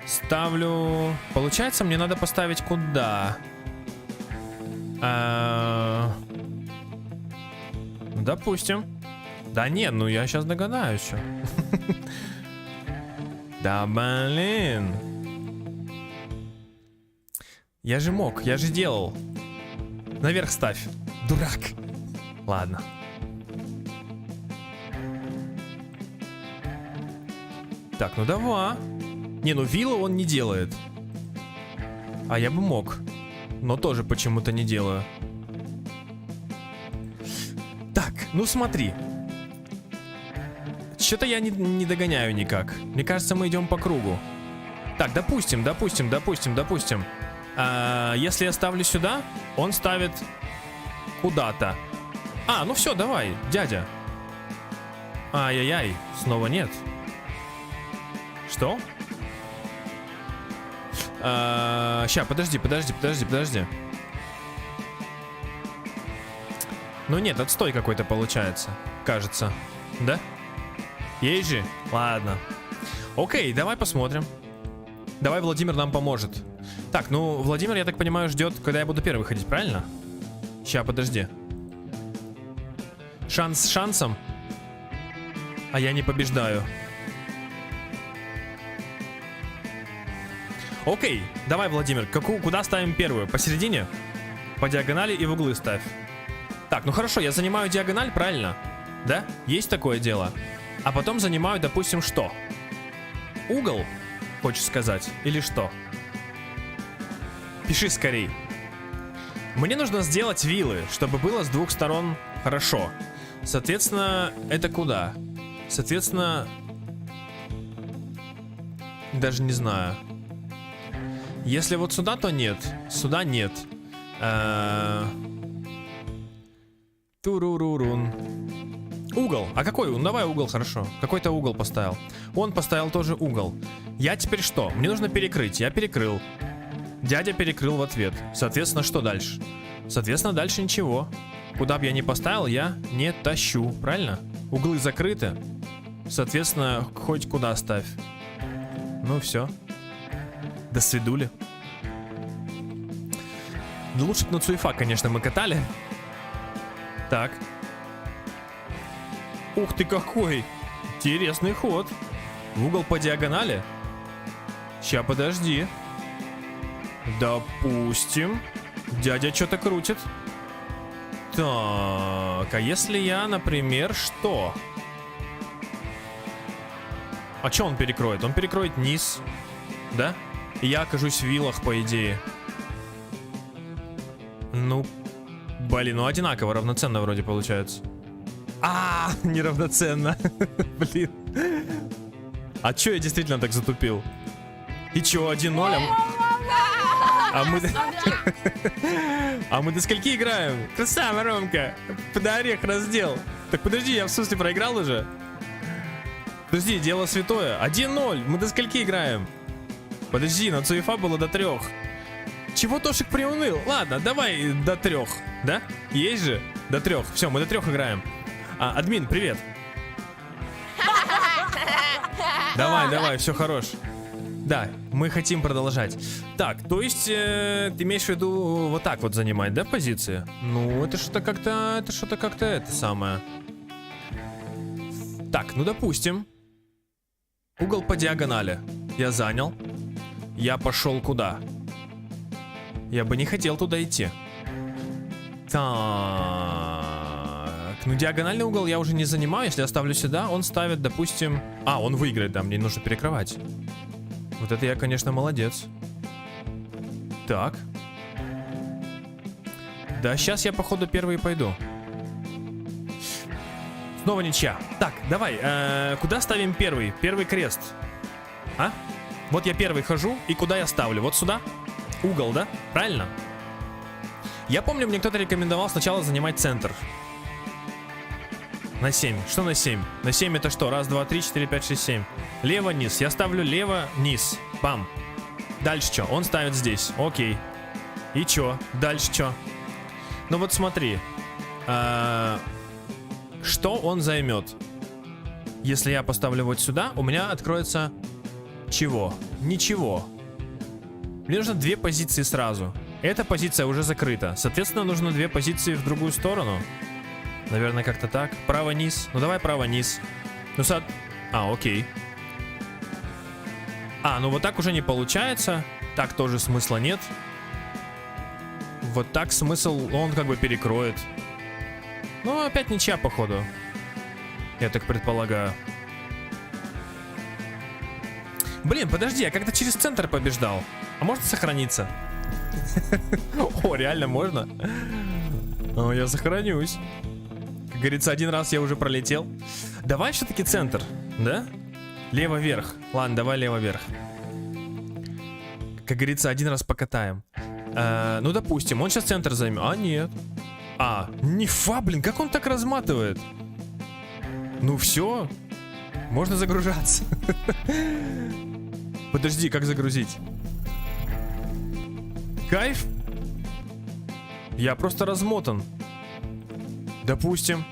Ставлю... Получается, мне надо поставить куда? Допустим. Да нет, ну я сейчас догадаюсь еще. Да блин. Я же мог, я же делал. Наверх ставь. Дурак. Ладно. Так, ну давай. Не, ну виллу он не делает. А я бы мог. Но тоже почему-то не делаю. Так, ну смотри. Что-то я не догоняю никак. Мне кажется, мы идем по кругу. Так, допустим. Если я ставлю сюда, он ставит куда-то. А, ну все, давай, дядя. Ай-яй-яй, снова нет. Что? Ща, подожди. Ну нет, отстой какой-то получается, кажется. Да? Есть же? Ладно. Окей, давай посмотрим. Давай Владимир нам поможет. Так, ну Владимир, я так понимаю, ждет, когда я буду первый ходить, правильно? Ща, подожди. Шанс с шансом. А я не побеждаю. Окей, давай, Владимир, куда ставим первую? Посередине? По диагонали и в углы ставь. Так, ну хорошо, я занимаю диагональ, правильно? Да? Есть такое дело. А потом занимаю, допустим, что? Угол? Хочешь сказать? Или что? Пиши скорей. Мне нужно сделать виллы, чтобы было с двух сторон хорошо. Соответственно, это куда? Соответственно... Даже не знаю. Если вот сюда, то нет. Сюда нет. Турурурун. Угол. А какой? Ну, давай угол, хорошо. Какой-то угол поставил. Он поставил тоже угол. Я теперь что? Мне нужно перекрыть. Я перекрыл. Дядя перекрыл в ответ. Соответственно, что дальше? Соответственно, дальше ничего. Куда бы я ни поставил, я не тащу. Правильно? Углы закрыты. Соответственно, хоть куда ставь. Ну все. До свидули. Да лучше бы на Цуефа, конечно, мы катали. Так. Ух ты какой! Интересный ход. В угол по диагонали? Ща, подожди. Допустим. Дядя что-то крутит. Так, а если я, например, что? А что он перекроет? Он перекроет низ. Да? И я окажусь в виллах, по идее. Ну, блин, ну одинаково, равноценно вроде получается. Неравноценно. Блин. А чё я действительно так затупил? И чё, 1-0? А мы до скольки играем? Красава, Ромка. Под орех раздел. Так подожди, я в смысле проиграл уже? Подожди, дело святое. 1-0. Мы до скольки играем? Подожди, на Цуефа было до 3. Чего Тошик приуныл? Ладно, давай до 3. Да? Есть же? До 3. Все, мы до 3 играем. Админ, привет. Давай, все хорош. Да, мы хотим продолжать. Так, то есть ты имеешь в виду вот так вот занимать, да, позиции? Ну, это что-то как-то это самое. Так, ну допустим. Угол по диагонали. Я занял. Я пошел куда? Я бы не хотел туда идти. Так, ну диагональный угол я уже не занимаю. Если я ставлю сюда, он ставит, допустим... он выиграет, да, мне нужно перекрывать. Вот это я, конечно, молодец. Так. Да, сейчас я, походу, первый пойду. Снова ничья. Так, давай, куда ставим первый? Первый крест. Вот я первый хожу, и куда я ставлю? Вот сюда? Угол, да? Правильно? Я помню, мне кто-то рекомендовал сначала занимать центр. На 7. Что на 7? На 7 это что? Раз, два, три, 4, 5, 6, 7. Лево, низ. Я ставлю лево, низ. Бам. Дальше что? Он ставит здесь. Окей. И что? Дальше что? Ну вот смотри. что он займет? Если я поставлю вот сюда, у меня откроется... Чего? Ничего. Мне нужно 2 позиции сразу. Эта позиция уже закрыта. Соответственно, нужно 2 позиции в другую сторону. Наверное, как-то так. Право-низ. Ну, давай право-низ. Ну, окей. Ну вот так уже не получается. Так тоже смысла нет. Вот так смысл он как бы перекроет. Ну, опять ничья, походу. Я так предполагаю. Блин, подожди, я как-то через центр побеждал. А может сохраниться? О, реально можно? О, я сохранюсь. Как говорится, 1 раз я уже пролетел. Давай все-таки центр, да? Лево-вверх. Ладно, давай лево-вверх. Как говорится, 1 раз покатаем. Ну, допустим, он сейчас центр займет. Нет. Нифа, блин, как он так разматывает? Ну все. Можно загружаться. Подожди, как загрузить? Кайф? Я просто размотан. Допустим.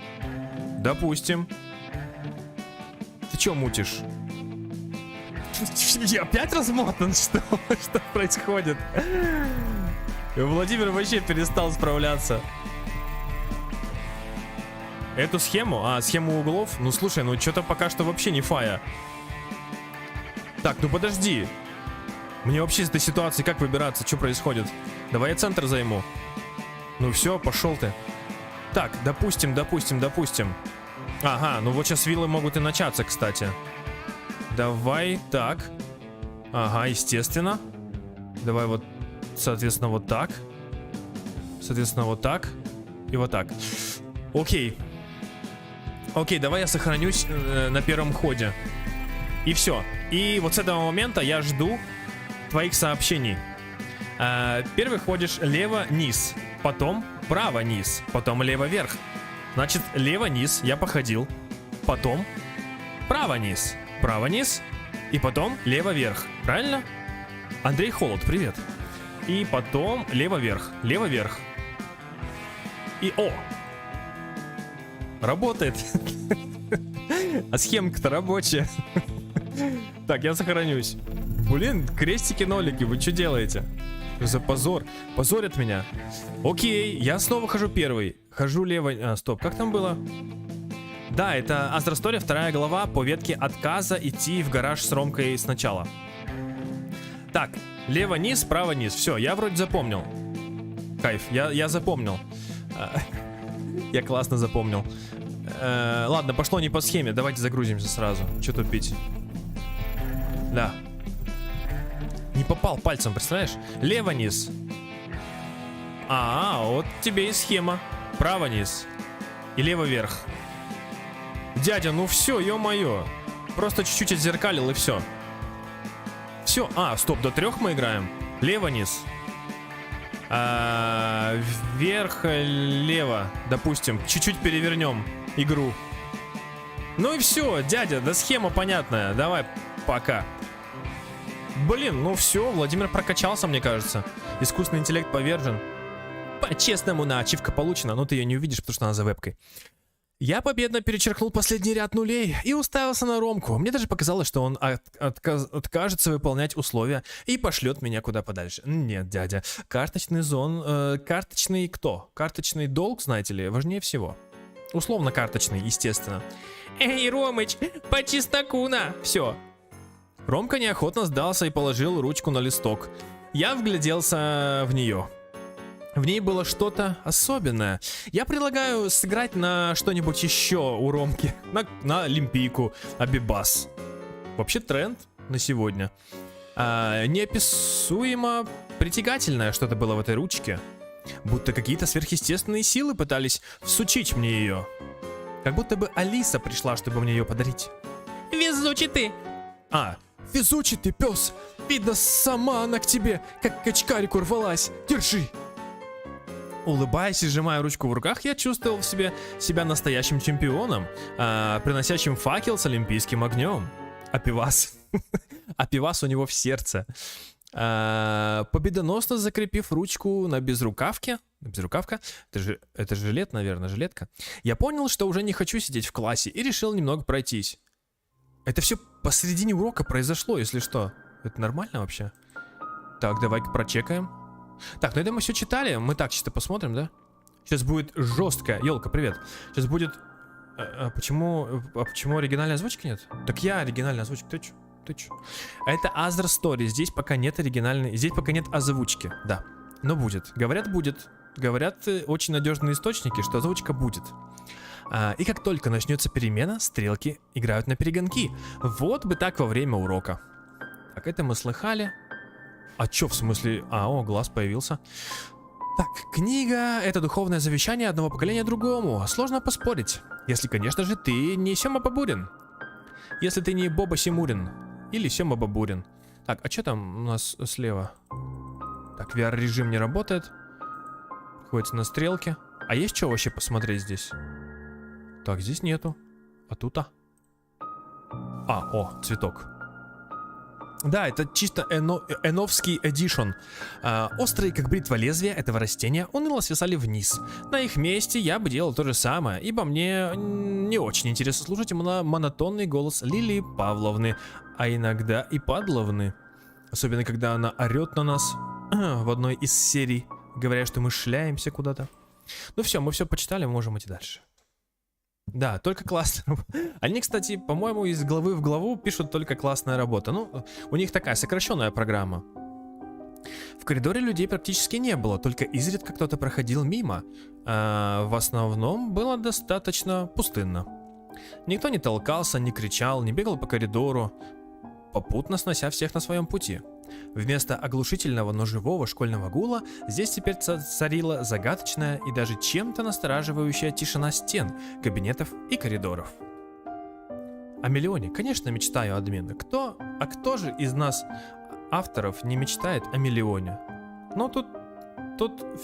Ты чё мутишь? Я опять размотан? Что происходит? Владимир вообще перестал справляться. Эту схему? Схему углов? Ну слушай, ну что-то пока что вообще не фая. Так, ну подожди. Мне вообще из этой ситуации как выбираться? Что происходит? Давай я центр займу. Ну все, пошел ты. Так, допустим. Ага, ну вот сейчас виллы могут и начаться, кстати. Давай так. Ага, естественно. Давай вот, соответственно, вот так. Соответственно, вот так. И вот так. Окей, давай я сохранюсь на первом ходе. И все. И вот с этого момента я жду твоих сообщений. Первый ходишь лево-низ, потом право-низ, потом лево-вверх. Значит, лево-низ я походил, потом право-низ, право-низ, и потом лево-вверх. Правильно? Андрей Холод, привет. И потом лево-вверх, лево-вверх. И работает. А схемка-то рабочая. Так, я сохранюсь. Блин, крестики-нолики, вы что делаете? Что за позор? Позорят меня. Окей, я снова хожу первый. Хожу лево... стоп, как там было? Да, это Астростория, 2 глава, по ветке отказа идти в гараж с Ромкой сначала. Так, лево-низ, право-низ. Все, я вроде запомнил. Кайф, я запомнил. Я классно запомнил. Ладно, пошло не по схеме. Давайте загрузимся сразу. Че тупить? Да. Не попал пальцем, представляешь? Лево-низ. Вот тебе и схема. Право-низ. И лево-вверх. Дядя, ну все, ё-моё. Просто чуть-чуть отзеркалил и все. Все. Стоп, до 3 мы играем. Лево-низ. Вверх-лево. Допустим. Чуть-чуть перевернем игру. Ну и все, дядя, да схема понятная. Давай, пока. Блин, ну все, Владимир прокачался, мне кажется. Искусственный интеллект повержен. По-честному, ачивка получена, но ты ее не увидишь, потому что она за вебкой. Я победно перечеркнул последний ряд нулей и уставился на Ромку. Мне даже показалось, что он откажется выполнять условия и пошлет меня куда подальше. Нет, дядя, карточный карточный кто? Карточный долг, знаете ли, важнее всего. Условно карточный, естественно. Эй, Ромыч, по чистаку-на. Все. Ромка неохотно сдался и положил ручку на листок. Я вгляделся в нее. В ней было что-то особенное. Я предлагаю сыграть на что-нибудь еще у Ромки. На Олимпийку, Абибас. Вообще тренд на сегодня. Неописуемо притягательное что-то было в этой ручке. Будто какие-то сверхъестественные силы пытались всучить мне ее. Как будто бы Алиса пришла, чтобы мне ее подарить. Везучий ты. Везучий ты, пес. Видно, сама она к тебе, как к очкарику рвалась. Держи. Улыбаясь и сжимая ручку в руках, я чувствовал в себе себя настоящим чемпионом, приносящим факел с олимпийским огнем. Апивас. Апивас у него в сердце. Победоносно закрепив ручку на безрукавке. Безрукавка? Это жилет, наверное, жилетка. Я понял, что уже не хочу сидеть в классе и решил немного пройтись. Это все посередине урока произошло, если что. Это нормально вообще? Так, давай-ка прочекаем. Так, ну это мы все читали. Мы так чисто посмотрим, да? Сейчас будет жестко. Елка, привет. Сейчас будет... почему оригинальной озвучки нет? Так я оригинальная озвучка. Ты чё? Это Other Story. Здесь пока нет оригинальной... Здесь пока нет озвучки. Да. Но будет. Говорят, будет. Говорят очень надежные источники, что озвучка будет. И как только начнется перемена, стрелки играют на перегонки. Вот бы так во время урока. Так, это мы слыхали. А чё в смысле? Глаз появился. Так, книга — это духовное завещание одного поколения другому. Сложно поспорить. Если, конечно же, ты не Сёма Бабурин. Если ты не Боба Симурин. Или Сёма Бабурин. Так, а что там у нас слева? Так, VR-режим не работает. Приходится на стрелки. А есть что вообще посмотреть здесь? Так, здесь нету. А тут-то? Цветок. Да, это чисто эновский эдишн. Острые, как бритва лезвия этого растения, уныло свисали вниз. На их месте я бы делал то же самое, ибо мне не очень интересно слушать монотонный голос Лилии Павловны, а иногда и Падловны. Особенно, когда она орет на нас в одной из серий, говоря, что мы шляемся куда-то. Ну все, мы все почитали, можем идти дальше. Да, только классно. Они, кстати, по-моему, из главы в главу пишут только классная работа. Ну, у них такая сокращенная программа. В коридоре людей практически не было, только изредка кто-то проходил мимо. В основном было достаточно пустынно. Никто не толкался, не кричал, не бегал по коридору, попутно снося всех на своем пути. Вместо оглушительного, но живого школьного гула здесь теперь царила загадочная и даже чем-то настораживающая тишина стен, кабинетов и коридоров. О миллионе, конечно, мечтаю, админ. Кто же из нас, авторов, не мечтает о миллионе? Ну, тут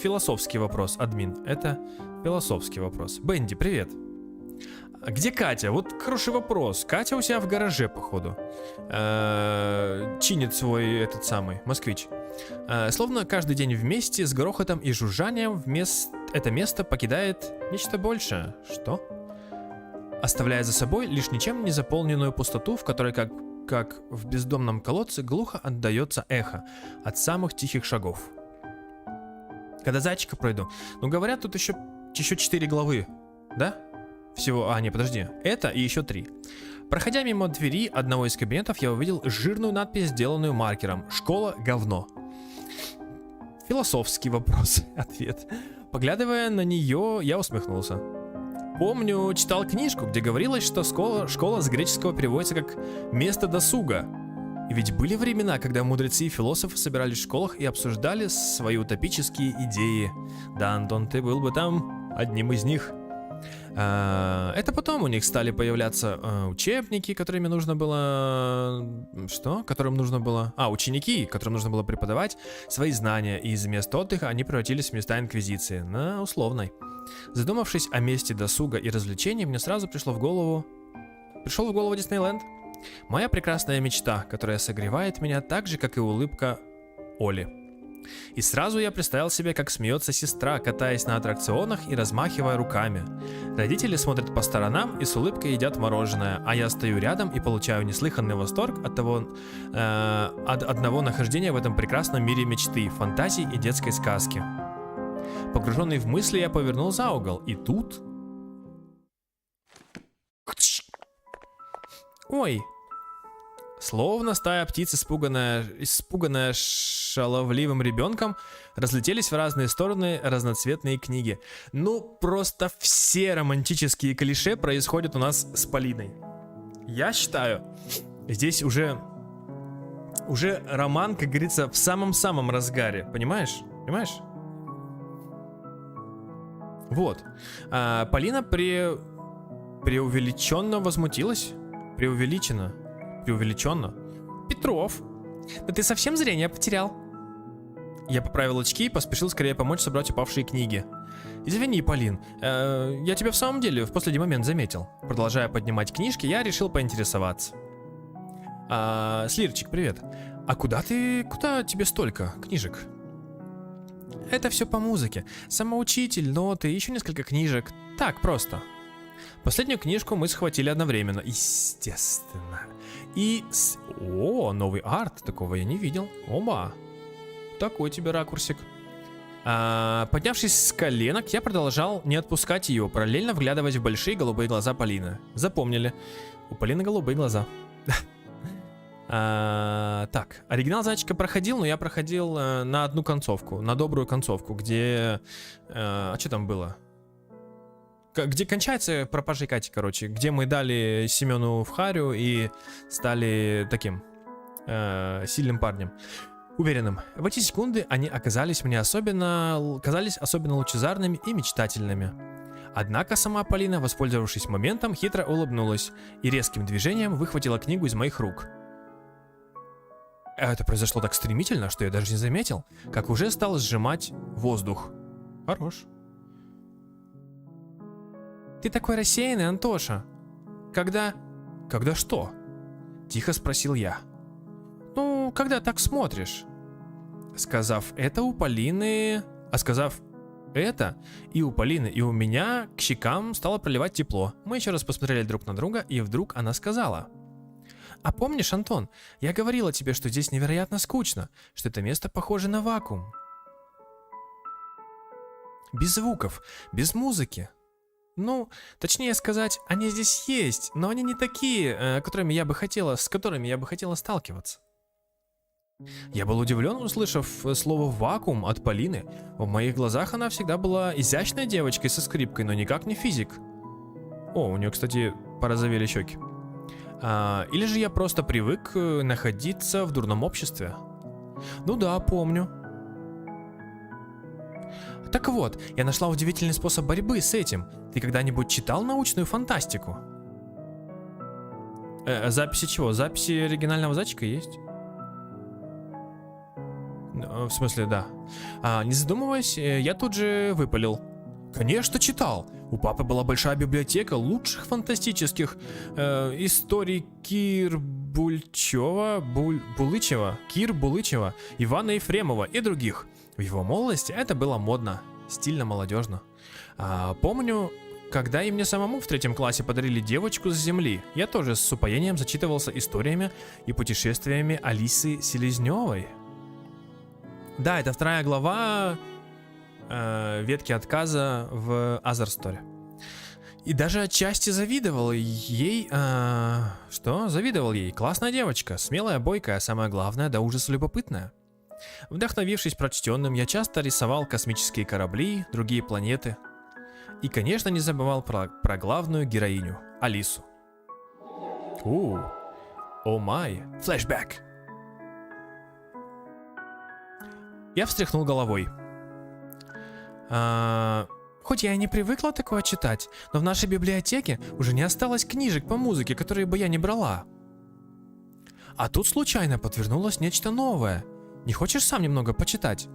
философский вопрос, админ. Это философский вопрос. Бенди, привет. Где Катя? Вот хороший вопрос. Катя у себя в гараже, походу. Чинит свой этот самый москвич. Словно каждый день вместе с грохотом и жужжанием это место покидает нечто большее. Что? Оставляя за собой лишь ничем не заполненную пустоту, в которой, как в бездомном колодце, глухо отдается эхо от самых тихих шагов. Когда зайчика пройду. Ну, говорят, тут еще 4 главы. Да? Всего, подожди, это и еще 3. Проходя мимо двери одного из кабинетов, я увидел жирную надпись, сделанную маркером: «Школа говно». Философский вопрос, ответ. Поглядывая на нее, я усмехнулся. Помню, читал книжку, где говорилось, что школа с греческого переводится как «место досуга». И ведь были времена, когда мудрецы и философы собирались в школах и обсуждали свои утопические идеи. Да, Антон, ты был бы там одним из них. Это потом у них стали появляться учебники, которыми нужно было... Что? Которым нужно было... ученики, которым нужно было преподавать свои знания, и из мест отдыха они превратились в места инквизиции, на условной. Задумавшись о месте досуга и развлечений, мне сразу пришел в голову Диснейленд. Моя прекрасная мечта, которая согревает меня так же, как и улыбка Оли. И сразу я представил себе, как смеется сестра, катаясь на аттракционах и размахивая руками. Родители смотрят по сторонам и с улыбкой едят мороженое, а я стою рядом и получаю неслыханный восторг от одного нахождения в этом прекрасном мире мечты, фантазий и детской сказки. Погруженный в мысли, я повернул за угол, и тут... Ой! Словно стая птиц, испуганная шаловливым ребенком, разлетелись в разные стороны разноцветные книги. Ну, просто все романтические клише происходят у нас с Полиной. Я считаю, здесь уже роман, как говорится, в самом-самом разгаре. Понимаешь? Вот. Полина преувеличенно возмутилась. Преувеличенно. Петров, да ты совсем зрение потерял? Я поправил очки и поспешил скорее помочь собрать упавшие книги. Извини, Полин, я тебя в самом деле в последний момент заметил. Продолжая поднимать книжки, я решил поинтересоваться. Слирчик, привет. А куда тебе столько книжек? Это все по музыке. Самоучитель, ноты, еще несколько книжек. Так, просто. Последнюю книжку мы схватили одновременно, естественно. О, новый арт, такого я не видел. Оба. Такой тебе ракурсик. Поднявшись с коленок, я продолжал не отпускать ее, параллельно вглядываясь в большие голубые глаза Полины. Запомнили. У Полины голубые глаза. Так, оригинал зайчика проходил, но я проходил на одну концовку, на добрую концовку, где... что там было? Где кончается пропажа Кати, короче, где мы дали Семену в харю и стали таким сильным парнем. Уверенным. В эти секунды они казались особенно лучезарными и мечтательными. Однако сама Полина, воспользовавшись моментом, хитро улыбнулась и резким движением выхватила книгу из моих рук. Это произошло так стремительно, что я даже не заметил, как уже стал сжимать воздух. Хорош. Ты такой рассеянный, Антоша. Когда что? Тихо спросил я. Ну, когда так смотришь. Сказав это, у Полины... сказав это, и у Полины, и у меня к щекам стало проливать тепло. Мы еще раз посмотрели друг на друга, и вдруг она сказала: а помнишь, Антон, я говорила тебе, что здесь невероятно скучно, что это место похоже на вакуум. Без звуков, без музыки. Ну, точнее сказать, они здесь есть, но они не такие, с которыми я бы хотела сталкиваться. Я был удивлен, услышав слово «вакуум» от Полины. В моих глазах она всегда была изящной девочкой со скрипкой, но никак не физик. О, у нее, кстати, порозовели щеки. Или же я просто привык находиться в дурном обществе? Ну да, помню. Так вот, я нашла удивительный способ борьбы с этим. Ты когда-нибудь читал научную фантастику? Записи чего? Записи оригинального зайчика есть? В смысле, да. Не задумываясь, я тут же выпалил. Конечно, читал. У папы была большая библиотека лучших фантастических историй Кир Булычева, Ивана Ефремова и других. В его молодости это было модно, стильно, молодежно. Помню, когда и мне самому в 3 классе подарили девочку с земли, я тоже с упоением зачитывался историями и путешествиями Алисы Селезневой. Да, это 2 глава ветки отказа в Азерсторе. И даже отчасти завидовал ей... Завидовал ей. Классная девочка, смелая, бойкая, а самое главное, до ужаса любопытная. Вдохновившись прочтенным, я часто рисовал космические корабли, другие планеты. И, конечно, не забывал про главную героиню, Алису. О май, флешбэк. Я встряхнул головой. Хоть я и не привыкла такое читать, но в нашей библиотеке уже не осталось книжек по музыке, которые бы я не брала. А тут случайно подвернулось нечто новое. Не хочешь сам немного почитать?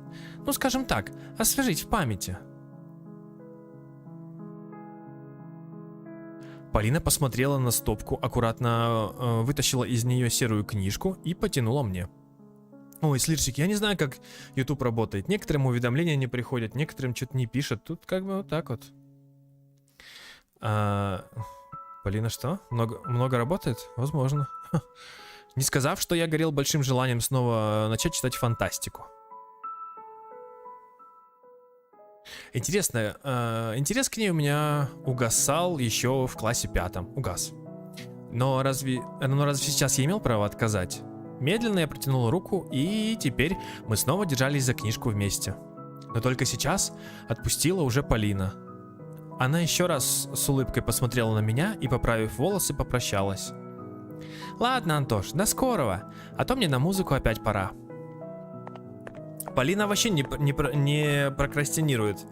Ну, скажем так, освежить в памяти. Полина посмотрела на стопку, аккуратно вытащила из нее серую книжку и потянула мне. Ой, Слирчик, я не знаю, как YouTube работает. Некоторым уведомления не приходят, некоторым что-то не пишет. Тут как бы вот так вот. Полина что? Много работает? Возможно. Не сказав, что я горел большим желанием снова начать читать фантастику. Интересно, интерес к ней у меня угасал еще в классе 5. Угас. Но разве сейчас я имел право отказать? Медленно я протянул руку, и теперь мы снова держались за книжку вместе. Но только сейчас отпустила уже Полина. Она еще раз с улыбкой посмотрела на меня и, поправив волосы, попрощалась. Ладно, Антош, до скорого, а то мне на музыку опять пора. Полина вообще не прокрастинирует.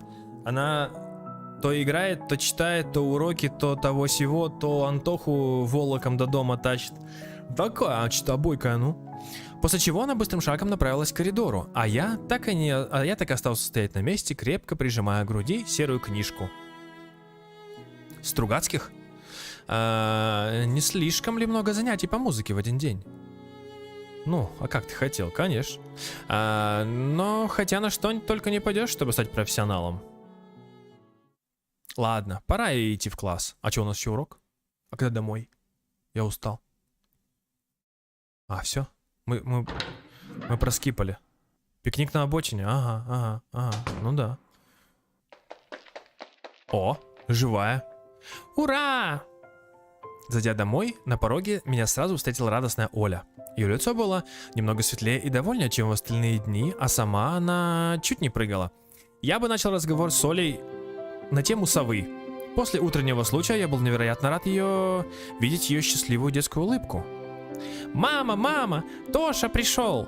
Она то играет, то читает, то уроки, то того-сего, то Антоху волоком до дома тащит. Такая, что бойкая, ну. После чего она быстрым шагом направилась к коридору, а я так и остался стоять на месте, крепко прижимая к груди серую книжку. Стругацких? Не слишком ли много занятий по музыке в один день? Ну, а как ты хотел, конечно. Но хотя на что только не пойдешь, чтобы стать профессионалом. Ладно, пора идти в класс. А что, у нас еще урок? А когда домой? Я устал. А, все? Мы проскипали. Пикник на обочине? Ага. Ну да. О, живая. Ура! Зайдя домой, на пороге меня сразу встретила радостная Оля. Ее лицо было немного светлее и довольнее, чем в остальные дни, а сама она чуть не прыгала. Я бы начал разговор с Олей на тему совы. После утреннего случая я был невероятно рад видеть ее счастливую детскую улыбку. Мама, Тоша пришел!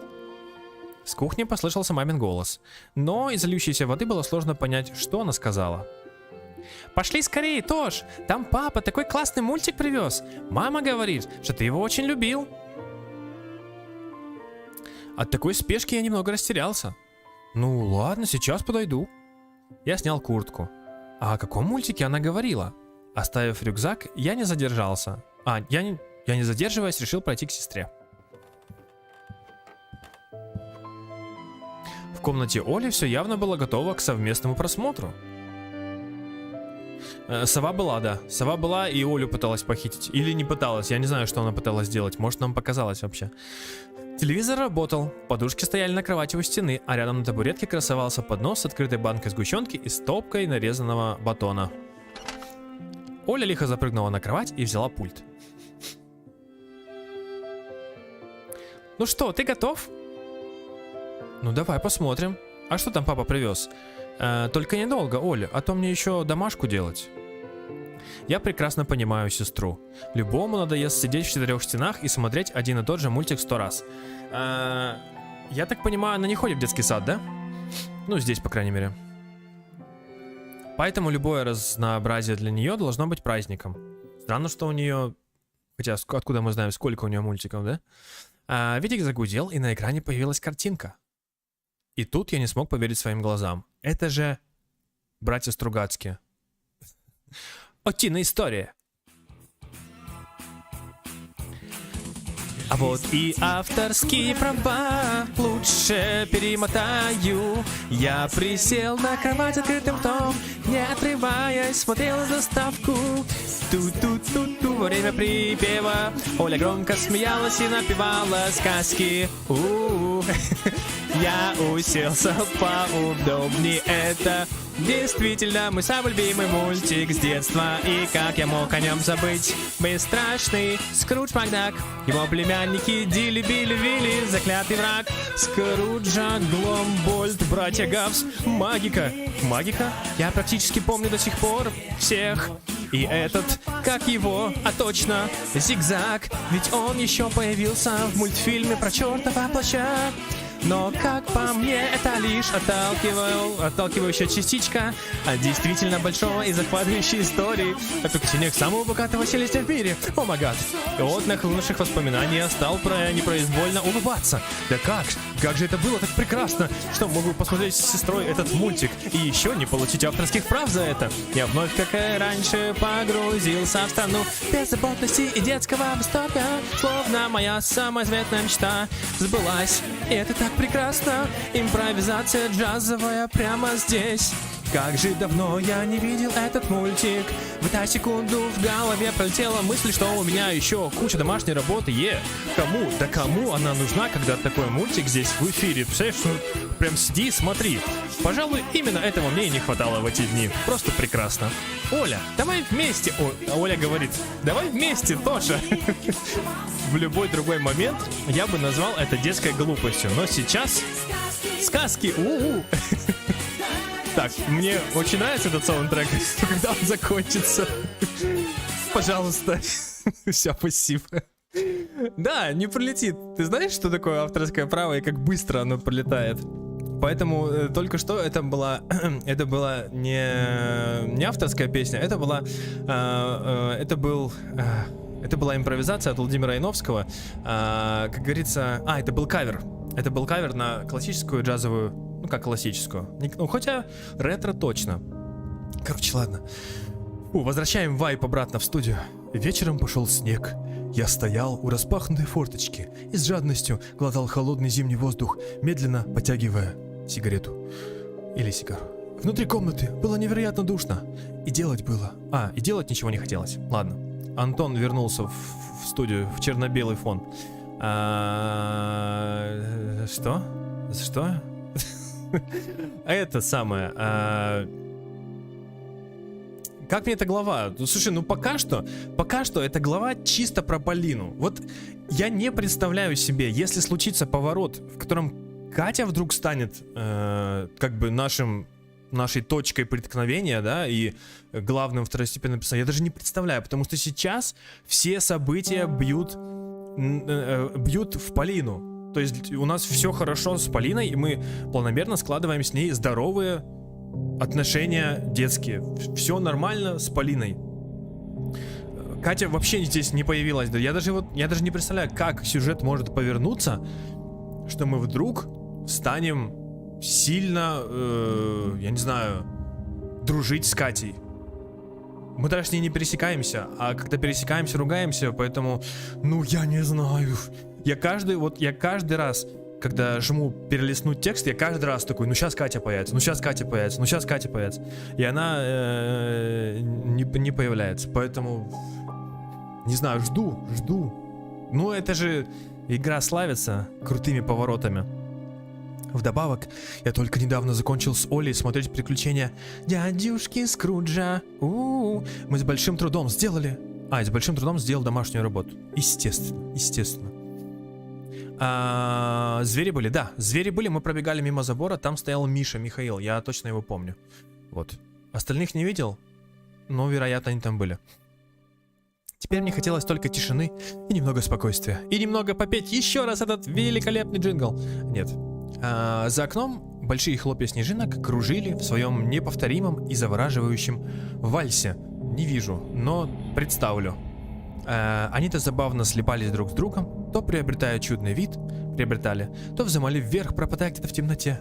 С кухни послышался мамин голос, но из льющейся воды было сложно понять, что она сказала. Пошли скорее, Тош! Там папа такой классный мультик привез. Мама говорит, что ты его очень любил. От такой спешки я немного растерялся. Ну ладно, сейчас подойду. Я снял куртку. А о каком мультике она говорила? Оставив рюкзак, я не задержался. Я не задерживаясь, решил пройти к сестре. В комнате Оли все явно было готово к совместному просмотру. Сова была, да. Сова была и Олю пыталась похитить. Или не пыталась, я не знаю, что она пыталась сделать. Может, нам показалось вообще. Телевизор работал, подушки стояли на кровати у стены, а рядом на табуретке красовался поднос с открытой банкой сгущенки и стопкой нарезанного батона. Оля лихо запрыгнула на кровать и взяла пульт. Ну что, ты готов? Ну давай посмотрим. А что там папа привез? Только недолго, Оля, а то мне еще домашку делать. Я прекрасно понимаю сестру. Любому надоест сидеть в 4 стенах и смотреть один и тот же мультик 100 раз. Я так понимаю, она не ходит в детский сад, да? Ну, здесь, по крайней мере. Поэтому любое разнообразие для нее должно быть праздником. Странно, что у нее... Хотя, откуда мы знаем, сколько у нее мультиков, да? Видик загудел, и на экране появилась картинка. И тут я не смог поверить своим глазам. Это же братья Стругацкие. Утиная история. А вот и авторские права лучше перемотаю. Я присел на кровать открытым ртом, не отрываясь, смотрел на заставку. Ту-ту-ту-ту во время припева Оля громко смеялась и напевала сказки. Я уселся поудобнее. Это действительно мой самый любимый мультик с детства. И как я мог о нем забыть? Бесстрашный Скрудж Макдак, его племянники Дилли, Билли, Вилли, заклятый враг Скруджа, Гломбольд, братья Гавс, Магика. Магика? Я практически помню до сих пор всех. И этот, как его, а точно, Зигзаг. Ведь он еще появился в мультфильме про чертова плаща. Но, как по мне, это лишь отталкивающая частичка от действительно большого и захватывающей истории о приключениях самого богатого селестия в мире. О май гад. И от нахлынувших воспоминаний я стал непроизвольно улыбаться. Да как же это было так прекрасно, что могу посмотреть с сестрой этот мультик и еще не получить авторских прав за это. Я вновь, как и раньше, погрузился в страну беззаботности и детского восторга. Словно моя самая заветная мечта сбылась. И это так прекрасно, импровизация джазовая прямо здесь. Как же давно я не видел этот мультик. В эту секунду в голове пролетела мысль, что у меня еще куча домашней работы. Кому она нужна, когда такой мультик здесь в эфире? Представляешь, ну, прям сиди и смотри. Пожалуй, именно этого мне и не хватало в эти дни. Просто прекрасно. Оля, давай вместе. Оля говорит, давай вместе, Тоша. В любой другой момент я бы назвал это детской глупостью. Но сейчас сказки. Так, мне очень нравится этот саундтрек. Когда он закончится? Пожалуйста. Все, спасибо. Да, не пролетит. Ты знаешь, что такое авторское право и как быстро оно пролетает? Поэтому только что это была не авторская песня, это была импровизация от Владимира Яновского. Как говорится, это был кавер. Это был кавер на классическую джазовую, ну как классическую. Ну хотя ретро точно. Короче, ладно. Возвращаем вайп обратно в студию. Вечером пошел снег. Я стоял у распахнутой форточки и с жадностью глотал холодный зимний воздух, медленно потягивая сигарету или сигару. Внутри комнаты было невероятно душно, и делать ничего не хотелось. Ладно, Антон вернулся в студию, в черно-белый фон. Что? Что? Это самое... Как мне эта глава? Слушай, ну пока что эта глава чисто про Полину. Вот я не представляю себе, если случится поворот, в котором Катя вдруг станет как бы нашей точкой преткновения, да, и главным второстепенным персонажем. Я даже не представляю, потому что сейчас все события бьют в Полину. То есть у нас все хорошо с Полиной, и мы планомерно складываем с ней здоровые отношения детские. Все нормально с Полиной. Катя вообще здесь не появилась. Я даже не представляю, как сюжет может повернуться, что мы вдруг станем сильно, я не знаю, дружить с Катей. Мы даже с ней не пересекаемся, а когда пересекаемся, ругаемся, поэтому, ну я не знаю. Я каждый раз, когда жму перелистнуть текст, я каждый раз такой, ну сейчас Катя появится, ну сейчас Катя появится, ну сейчас Катя появится. И она не появляется, поэтому, не знаю, жду. Ну это же игра славится крутыми поворотами. Вдобавок, я только недавно закончил с Олей смотреть приключения дядюшки Скруджа. Мы с большим трудом сделал домашнюю работу. Естественно. Звери были, да, мы пробегали мимо забора, там стоял Михаил, я точно его помню. Вот. Остальных не видел, но, вероятно, они там были. Теперь мне хотелось только тишины и немного спокойствия. И немного попеть еще раз этот великолепный джингл. Нет. За окном большие хлопья снежинок кружили в своем неповторимом и завораживающем вальсе. Не вижу, но представлю. Они-то забавно слипались друг с другом, то приобретая чудный вид, то взымали вверх, пропадая где-то в темноте.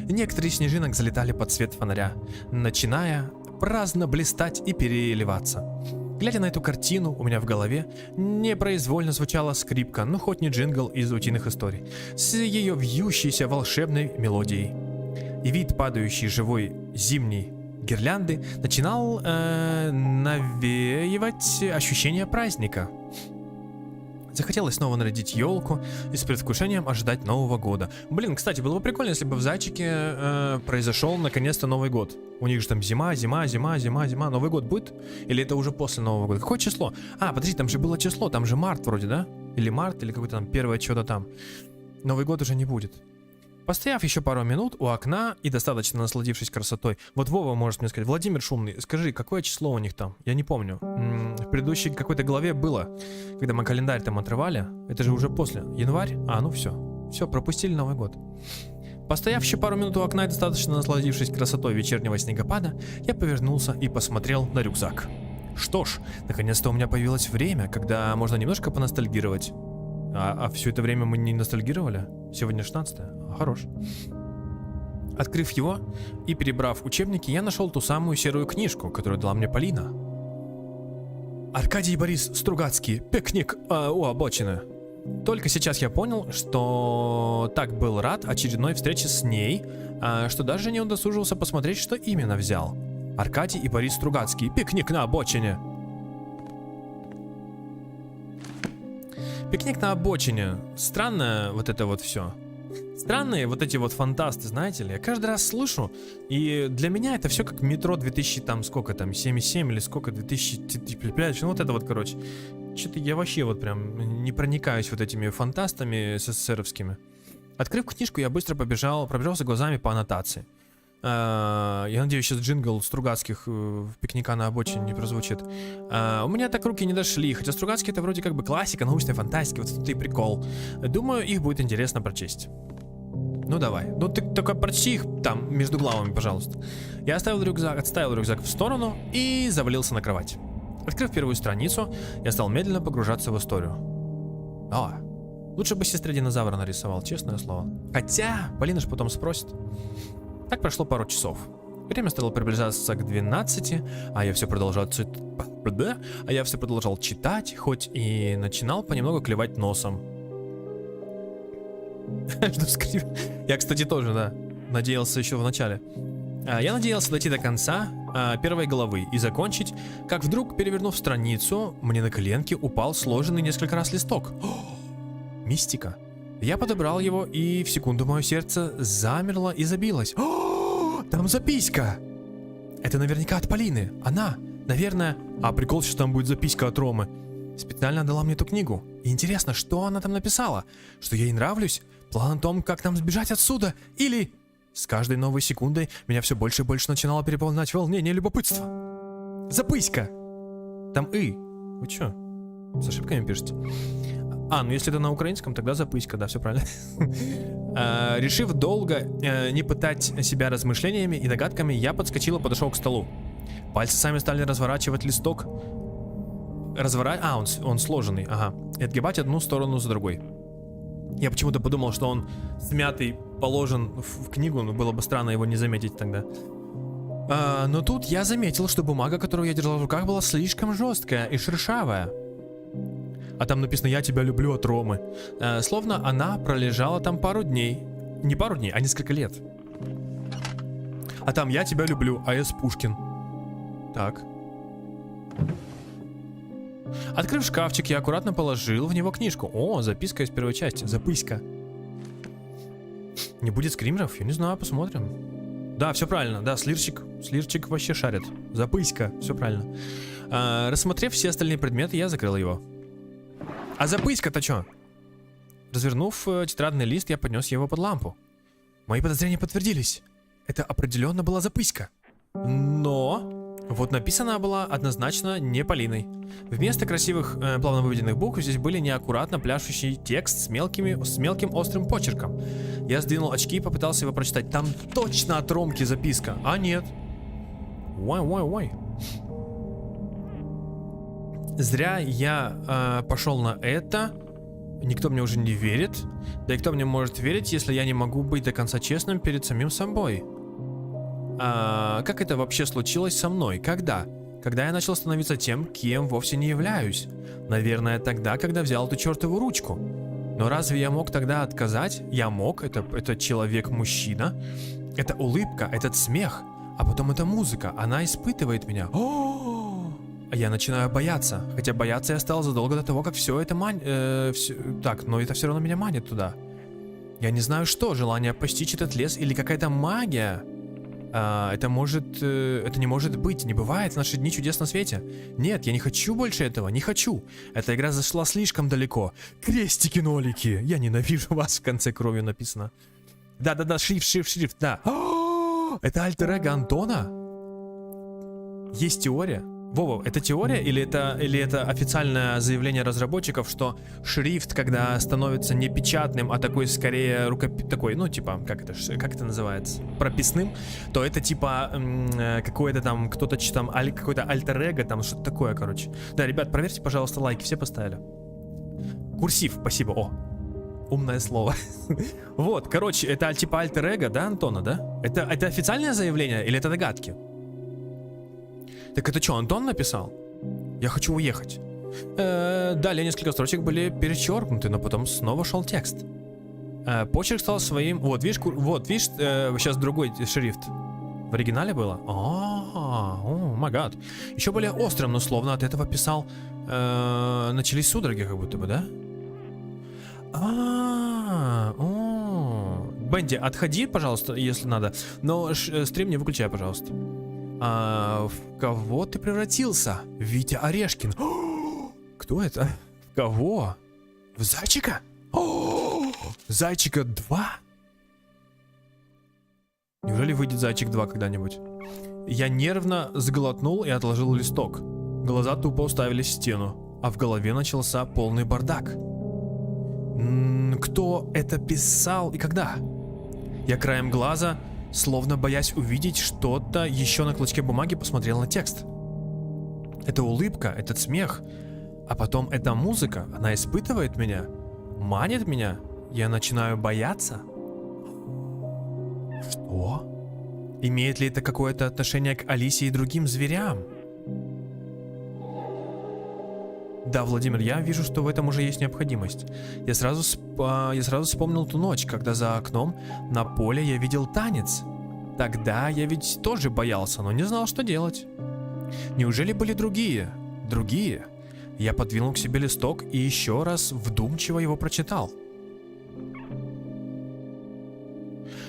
Некоторые из снежинок залетали под свет фонаря, начиная праздно блистать и переливаться. Глядя на эту картину, у меня в голове непроизвольно звучала скрипка, ну хоть не джингл из утиных историй, с ее вьющейся волшебной мелодией. И вид падающей живой зимней гирлянды начинал навеивать ощущение праздника. Захотелось снова нарядить елку и с предвкушением ожидать Нового года. Блин, кстати, было бы прикольно, если бы в Зайчике произошел наконец-то Новый год. У них же там зима. Новый год будет? Или это уже после Нового года? Какое число? Подожди, там же было число, там же март вроде, да? Или март, или какое-то там первое что-то там. Новый год уже не будет. Постояв еще пару минут у окна и достаточно насладившись красотой, вот Вова может мне сказать: Владимир Шумный, скажи, какое число у них там? Я не помню. В предыдущей какой-то главе было, когда мы календарь там отрывали. Это же уже после. Январь? Ну все, пропустили Новый год. Постояв еще пару минут у окна и достаточно насладившись красотой вечернего снегопада, я повернулся и посмотрел на рюкзак. Что ж, наконец-то у меня появилось время, когда можно немножко поностальгировать. А все это время мы не ностальгировали? Сегодня 16-е? Хорош. Открыв его и перебрав учебники, я нашел ту самую серую книжку, которую дала мне Полина. Аркадий и Борис Стругацкий. Пикник у обочины. Только сейчас я понял, что так был рад очередной встрече с ней, что даже не удосужился посмотреть, что именно взял. Аркадий и Борис Стругацкий. Пикник на обочине. Пикник на обочине. Странное вот это вот все. Странные вот эти вот фантасты, знаете ли. Я каждый раз слышу, и для меня это все как метро 2000, там сколько там, 77 или сколько, 2000, ну вот это вот, короче. Что-то я вообще вот прям не проникаюсь вот этими фантастами СССРовскими. Открыв книжку, я быстро пробежался глазами по аннотации. Я надеюсь, сейчас джингл Стругацких пикника на обочине не прозвучит. У меня так руки не дошли, хотя Стругацкие это вроде как бы классика, научная фантастика, вот тут и прикол. Думаю, их будет интересно прочесть. Ну давай, ну ты только прочти их там между главами, пожалуйста. Я отставил рюкзак в сторону и завалился на кровать. Открыв первую страницу, я стал медленно погружаться в историю. Лучше бы сестре динозавра нарисовал, честное слово. Хотя, Полина ж потом спросит. Так прошло пару часов. Время стало приближаться к 12, а я все продолжал читать, хоть и начинал понемногу клевать носом. Я, кстати, тоже, да, надеялся еще в начале. Я надеялся дойти до конца первой главы и закончить, как вдруг, перевернув страницу, мне на коленки упал сложенный несколько раз листок. Мистика. Я подобрал его, и в секунду мое сердце замерло и забилось. Там записка! Это наверняка от Полины. Она, наверное... А прикол, что там будет записка от Ромы. Специально дала мне эту книгу. И интересно, что она там написала? Что я ей нравлюсь? План о том, как нам сбежать отсюда? Или... С каждой новой секундой меня все больше и больше начинало переполнять волнение и любопытство. Записка! Там «и». Вы чё? С ошибками пишете? Ну если это на украинском, тогда записка, да, все правильно. Решив долго не пытать себя размышлениями и догадками, я подскочил и подошел к столу. Пальцы сами стали разворачивать листок. Он сложенный, ага. И отгибать одну сторону за другой. Я почему-то подумал, что он смятый положен в книгу, но было бы странно его не заметить тогда. Но тут я заметил, что бумага, которую я держал в руках, была слишком жесткая и шершавая. А там написано «Я тебя люблю» от Ромы. Словно она пролежала там пару дней. Не пару дней, а несколько лет. А там «Я тебя люблю», А.С. Пушкин. Так. Открыв шкафчик, я аккуратно положил в него книжку. О, записка из первой части. Записка. Не будет скримеров? Я не знаю, посмотрим. Да, все правильно. Да, Слирчик вообще шарит. Записка. Все правильно. Рассмотрев все остальные предметы, я закрыл его. А записка-то что? Развернув тетрадный лист, я поднес его под лампу. Мои подозрения подтвердились. Это определенно была записка. Но... Вот написана была однозначно не Полиной. Вместо красивых, плавно выведенных букв здесь были неаккуратно пляшущий текст с мелким острым почерком. Я сдвинул очки и попытался его прочитать. Там точно от Ромки записка. А нет. Ой. Зря я пошел на это. Никто мне уже не верит. Да и кто мне может верить, если я не могу быть до конца честным перед самим собой? Как это вообще случилось со мной? Когда? Когда я начал становиться тем, кем вовсе не являюсь. Наверное, тогда, когда взял эту чертову ручку. Но разве я мог тогда отказать? Я мог, это человек-мужчина. Это улыбка, этот смех. А потом эта музыка, она испытывает меня. Я начинаю бояться. Хотя бояться я стал задолго до того, как все это Так, но это все равно меня манит туда. Я не знаю что, желание постичь этот лес или какая-то магия. Это не может быть, не бывает в наши дни чудес на свете. Нет, я не хочу больше этого, не хочу. Эта игра зашла слишком далеко. Крестики-нолики, я ненавижу вас, в конце кровью написано. Да, шрифт, да. Это альтер-эго Антона? Есть теория? Вова, это теория или это официальное заявление разработчиков, что шрифт, когда становится не печатным, а такой скорее такой, ну типа, как это называется, прописным, то это типа какое-то там, кто-то там, какой-то альтер-эго, там что-то такое, короче. Да, ребят, проверьте, пожалуйста, лайки, все поставили. Курсив, спасибо, умное слово. Вот, короче, это типа альтер-эго, да, Антона, да? Это официальное заявление или это догадки? Так это что, Антон написал? Я хочу уехать. Далее несколько строчек были перечеркнуты, но потом снова шел текст. Почерк стал своим... Вот, видишь, сейчас другой шрифт. В оригинале было? О май гад. Еще более острым, но словно от этого писал... начались судороги, как будто бы, да? Бенди, отходи, пожалуйста, если надо. Но стрим не выключай, пожалуйста. В кого ты превратился? Витя Орешкин. Кто это? В кого? В Зайчика? Зайчика 2? Неужели выйдет Зайчик 2 когда-нибудь? Я нервно сглотнул и отложил листок. Глаза тупо уставились в стену, а в голове начался полный бардак. Кто это писал и когда? Я краем глаза, словно боясь увидеть что-то еще на клочке бумаги, посмотрел на текст. Это улыбка, этот смех, а потом эта музыка, она испытывает меня, манит меня, я начинаю бояться. Что? Имеет ли это какое-то отношение к Алисе и другим зверям? Да, Владимир, я вижу, что в этом уже есть необходимость. Я сразу вспомнил ту ночь, когда за окном на поле я видел танец. Тогда я ведь тоже боялся, но не знал, что делать. Неужели были другие? Другие? Я подвинул к себе листок и еще раз вдумчиво его прочитал.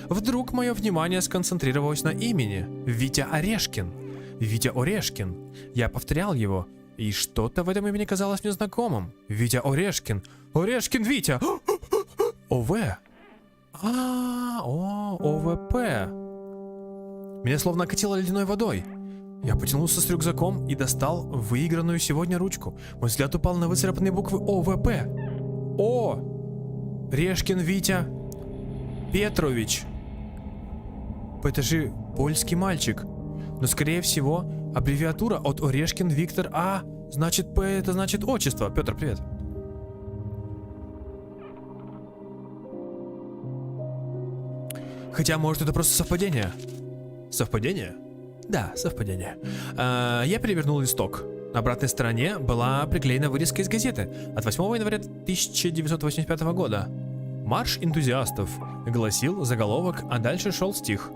Вдруг мое внимание сконцентрировалось на имени. Витя Орешкин. Витя Орешкин. Я повторял его, и что-то в этом имени казалось мне знакомым. Витя Орешкин. Орешкин Витя. ОВ. ОВП. Меня словно окатило ледяной водой. Я потянулся с рюкзаком и достал выигранную сегодня ручку. Мой взгляд упал на выцарапанные буквы ОВП. О! Решкин Витя Петрович. Это же польский мальчик. Но скорее всего аббревиатура от Орешкин Виктор А. Значит, П это значит отчество. Петр, привет. Хотя, может, это просто совпадение. Совпадение? Да, совпадение. Я перевернул листок. На обратной стороне была приклеена вырезка из газеты от 8 января 1985 года. «Марш энтузиастов», гласил заголовок, а дальше шел стих.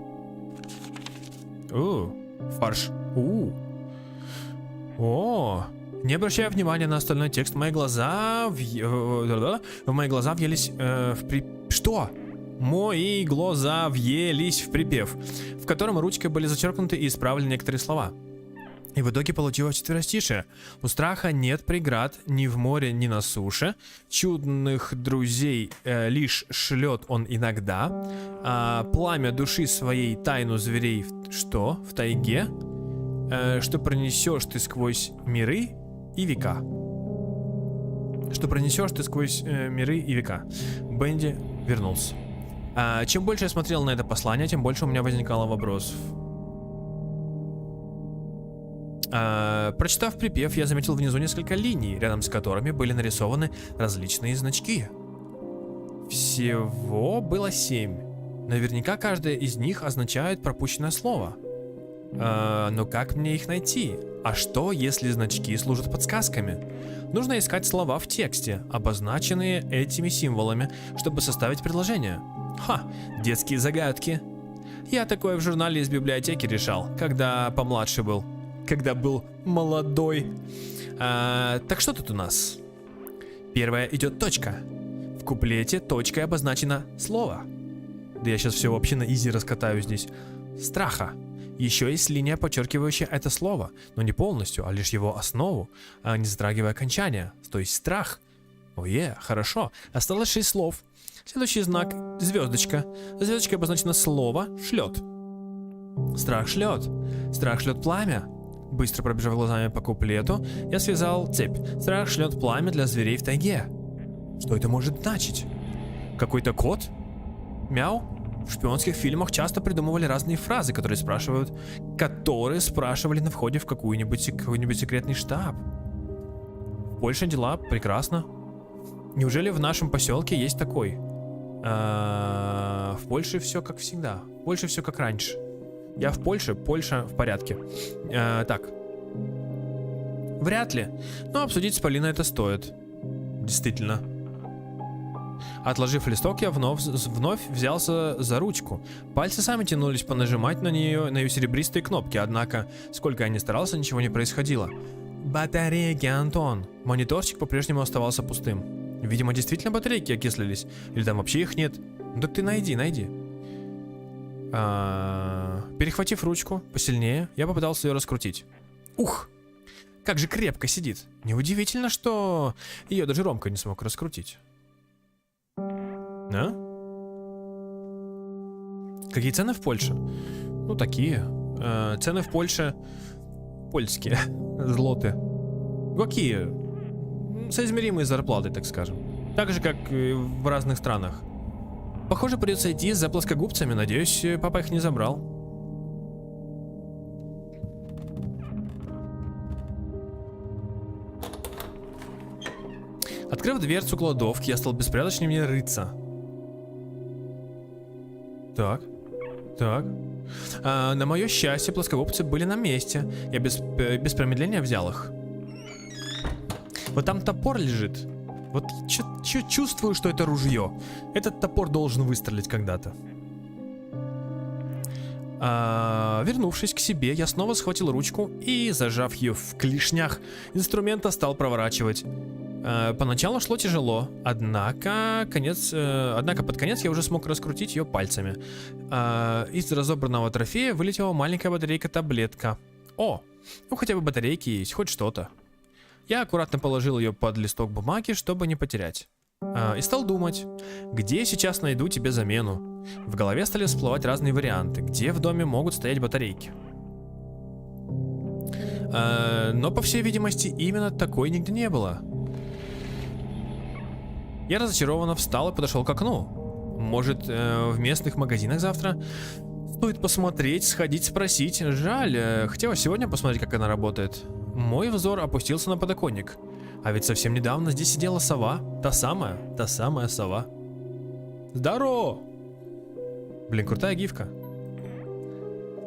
Фарш. О, не обращая внимания на остальной текст, мои глаза въелись Что? Мои глаза въелись в припев, в котором ручкой были зачеркнуты и исправлены некоторые слова. И в итоге получилось четверостишее. У страха нет преград ни в море, ни на суше. Чудных друзей лишь шлет он иногда. Пламя души своей тайну зверей в тайге. Что пронесешь ты сквозь миры и века. Что пронесешь ты сквозь миры и века. Бенди вернулся. Чем больше я смотрел на это послание, тем больше у меня возникало вопросов. Прочитав припев, я заметил внизу несколько линий, рядом с которыми были нарисованы различные значки. Всего было 7. Наверняка каждая из них означает пропущенное слово. Но как мне их найти? А что, если значки служат подсказками? Нужно искать слова в тексте, обозначенные этими символами, чтобы составить предложение. Детские загадки. Я такое в журнале из библиотеки решал, когда помладше был. Когда был молодой. Так что тут у нас? Первая идет точка. В куплете точкой обозначено слово. Да я сейчас все вообще на изи раскатаю здесь. Страха. Еще есть линия, подчеркивающая это слово, но не полностью, а лишь его основу, не затрагивая окончания, то есть страх. Хорошо. Осталось 6 слов. Следующий знак — звездочка. Звездочкой обозначено слово «шлет». Страх шлет. Страх шлет пламя. Быстро пробежав глазами по куплету, я связал цепь. Страх шлет пламя для зверей в тайге. Что это может значить? Какой-то код? Мяу? В шпионских фильмах часто придумывали разные фразы, которые спрашивали на входе в какой-нибудь секретный штаб. В Польше дела прекрасно. Неужели в нашем поселке есть такой? В Польше все как всегда. В Польше все как раньше. Я в Польше, Польша в порядке. Так. Вряд ли. Но обсудить с Полиной это стоит. Действительно. Отложив листок, я вновь взялся за ручку. Пальцы сами тянулись понажимать на ее серебристые кнопки, однако, сколько я ни старался, ничего не происходило. Батарейки, Антон. Мониторчик по-прежнему оставался пустым. Видимо, действительно батарейки окислились. Или там вообще их нет. Ну так ты найди. Перехватив ручку посильнее, я попытался ее раскрутить. Ух! Как же крепко сидит. Неудивительно, что ее даже Ромка не смог раскрутить. Какие цены в Польше? Ну, такие. Цены в Польше польские. Злоты. Какие? Соизмеримые с зарплатой, так скажем. Так же, как и в разных странах. Похоже, придется идти за плоскогубцами. Надеюсь, папа их не забрал. Открыв дверцу кладовки, я стал беспорядочно в ней рыться. Так. Так. На мое счастье, плоскогубцы были на месте. Я без промедления взял их. Вот там топор лежит. Вот чувствую, что это ружье. Этот топор должен выстрелить когда-то. Вернувшись к себе, я снова схватил ручку и, зажав ее в клешнях инструмента, стал проворачивать. Поначалу шло тяжело, однако под конец я уже смог раскрутить ее пальцами. Из разобранного трофея вылетела маленькая батарейка-таблетка. О, ну хотя бы батарейки есть, хоть что-то. Я аккуратно положил ее под листок бумаги, чтобы не потерять. И стал думать, где сейчас найду тебе замену. В голове стали всплывать разные варианты, где в доме могут стоять батарейки. Но, по всей видимости, именно такой нигде не было. Я разочарованно встал и подошел к окну. Может, в местных магазинах завтра стоит посмотреть, сходить, спросить. Жаль, хотелось сегодня посмотреть, как она работает. Мой взор опустился на подоконник. А ведь совсем недавно здесь сидела сова. Та самая сова. Здорово! Блин, крутая гифка.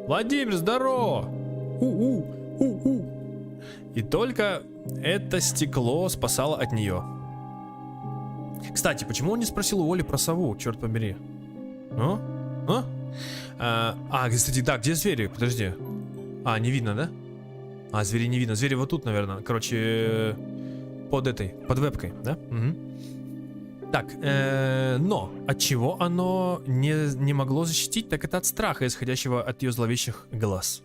Владимир, здорово! И только это стекло спасало от нее. Кстати, почему он не спросил у Оли про сову, черт побери? Кстати, да, где звери? Подожди. Не видно, да? Звери не видно. Звери вот тут, наверное. Короче, под вебкой, да? Угу. Так, но от чего оно не могло защитить, так это от страха, исходящего от ее зловещих глаз.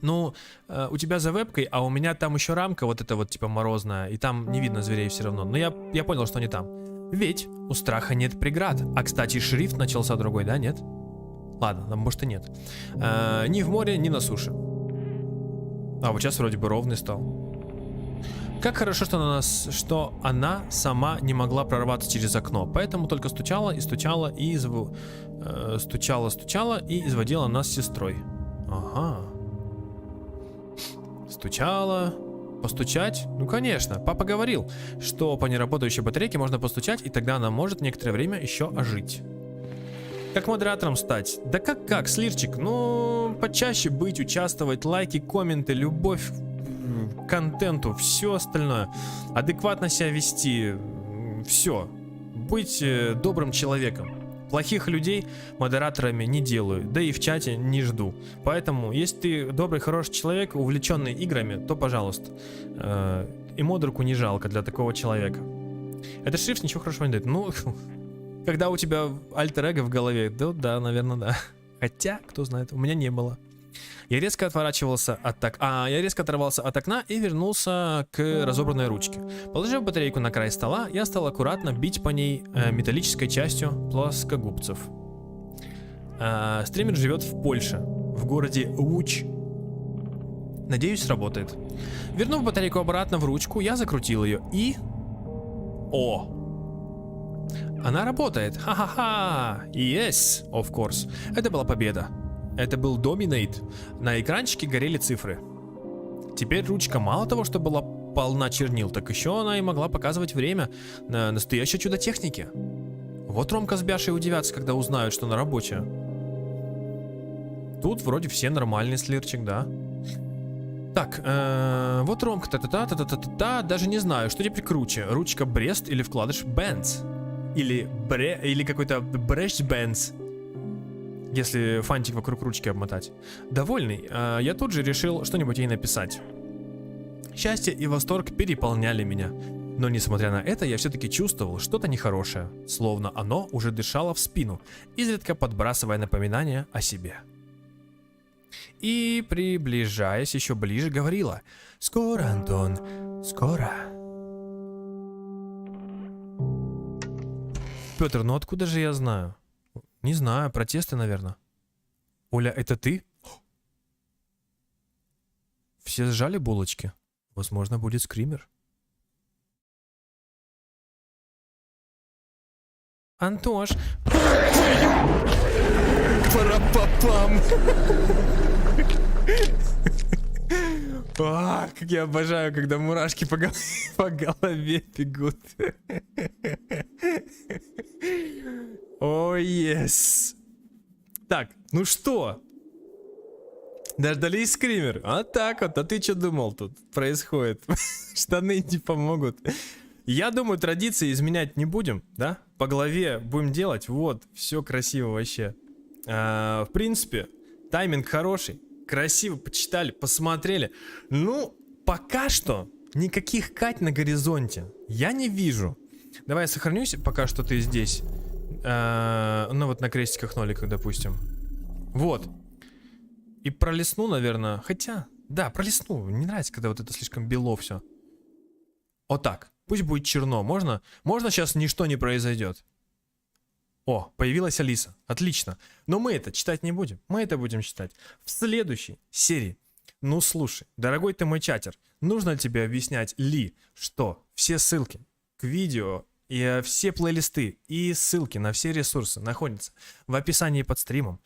Ну, у тебя за вебкой, а у меня там еще рамка вот эта вот типа морозная, и там не видно зверей все равно. Но я понял, что они там. Ведь у страха нет преград. А, кстати, шрифт начался другой, да, нет? Ладно, может и нет. Ни в море, ни на суше. Вот сейчас вроде бы ровный стал. Как хорошо, что она сама не могла прорваться через окно, поэтому только стучала и стучала и стучала и изводила нас с сестрой. Ага. Стучала. Постучать? Ну конечно, папа говорил, что по неработающей батарейке можно постучать, и тогда она может некоторое время еще ожить. Как модератором стать? Да как, Слирчик? Ну, почаще быть, участвовать, лайки, комменты, любовь к контенту, все остальное. Адекватно себя вести, все. Быть добрым человеком. Плохих людей модераторами не делаю, да и в чате не жду. Поэтому, если ты добрый, хороший человек, увлеченный играми, то пожалуйста. И модерку не жалко для такого человека. Этот шрифт ничего хорошего не дает. Ну, когда у тебя альтер-эго в голове, да, наверное, да. Хотя, кто знает, у меня не было. Я резко оторвался от окна и вернулся к разобранной ручке. Положив батарейку на край стола, я стал аккуратно бить по ней металлической частью плоскогубцев. Стример живет в Польше, в городе Луч. Надеюсь, сработает. Вернув батарейку обратно в ручку, я закрутил ее и... Она работает! Ха-ха-ха! Yes, of course. Это была победа. Это был Dominate. На экранчике горели цифры. Теперь ручка мало того, что была полна чернил, так еще она и могла показывать время на настоящее чудо техники. Вот Ромка с Бяшей удивятся, когда узнают, что она рабочая. Тут вроде все нормальный Слирчик, да? Так, вот Ромка, даже не знаю, что теперь круче, ручка Брест или вкладыш Бенц? Или какой-то Брест Бенц, если фантик вокруг ручки обмотать. Довольный, я тут же решил что-нибудь ей написать. Счастье и восторг переполняли меня. Но несмотря на это, я все-таки чувствовал что-то нехорошее, словно оно уже дышало в спину, изредка подбрасывая напоминания о себе. И, приближаясь еще ближе, говорила: «Скоро, Антон, скоро». Петр, ну откуда же я знаю? Не знаю, протесты, наверное. Оля, это ты? Все сжали булочки. Возможно, будет скример. Антош. Пара-па-пам. Как я обожаю, когда мурашки по голове бегут. О, yes. Так, ну что? Дождались, скример? А так вот, а ты что думал тут происходит? Штаны не помогут. Я думаю, традиции изменять не будем, да? По голове будем делать, вот, все красиво вообще. В принципе, тайминг хороший, красиво почитали, посмотрели. Ну, пока что никаких Кать на горизонте я не вижу. Давай я сохранюсь, пока что ты здесь. Ну вот на крестиках ноликах, допустим. Вот. И пролесну, наверное. Хотя, да, пролесну. Не нравится, когда вот это слишком бело все. Вот так. Пусть будет черно. Можно? Можно сейчас ничто не произойдет. О, появилась Алиса. Отлично. Но мы это читать не будем. Мы это будем читать в следующей серии. Ну слушай, дорогой ты мой чатер, нужно тебе объяснять ли, что все ссылки к видео и все плейлисты и ссылки на все ресурсы находятся в описании под стримом.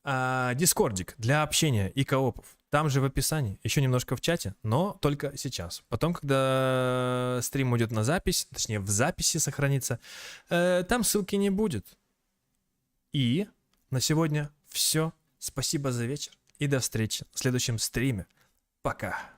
Дискордик для общения и коопов. Там же в описании, еще немножко в чате, но только сейчас. Потом, когда стрим уйдет на запись, точнее в записи сохранится, там ссылки не будет. И на сегодня все. Спасибо за вечер и до встречи в следующем стриме. Пока.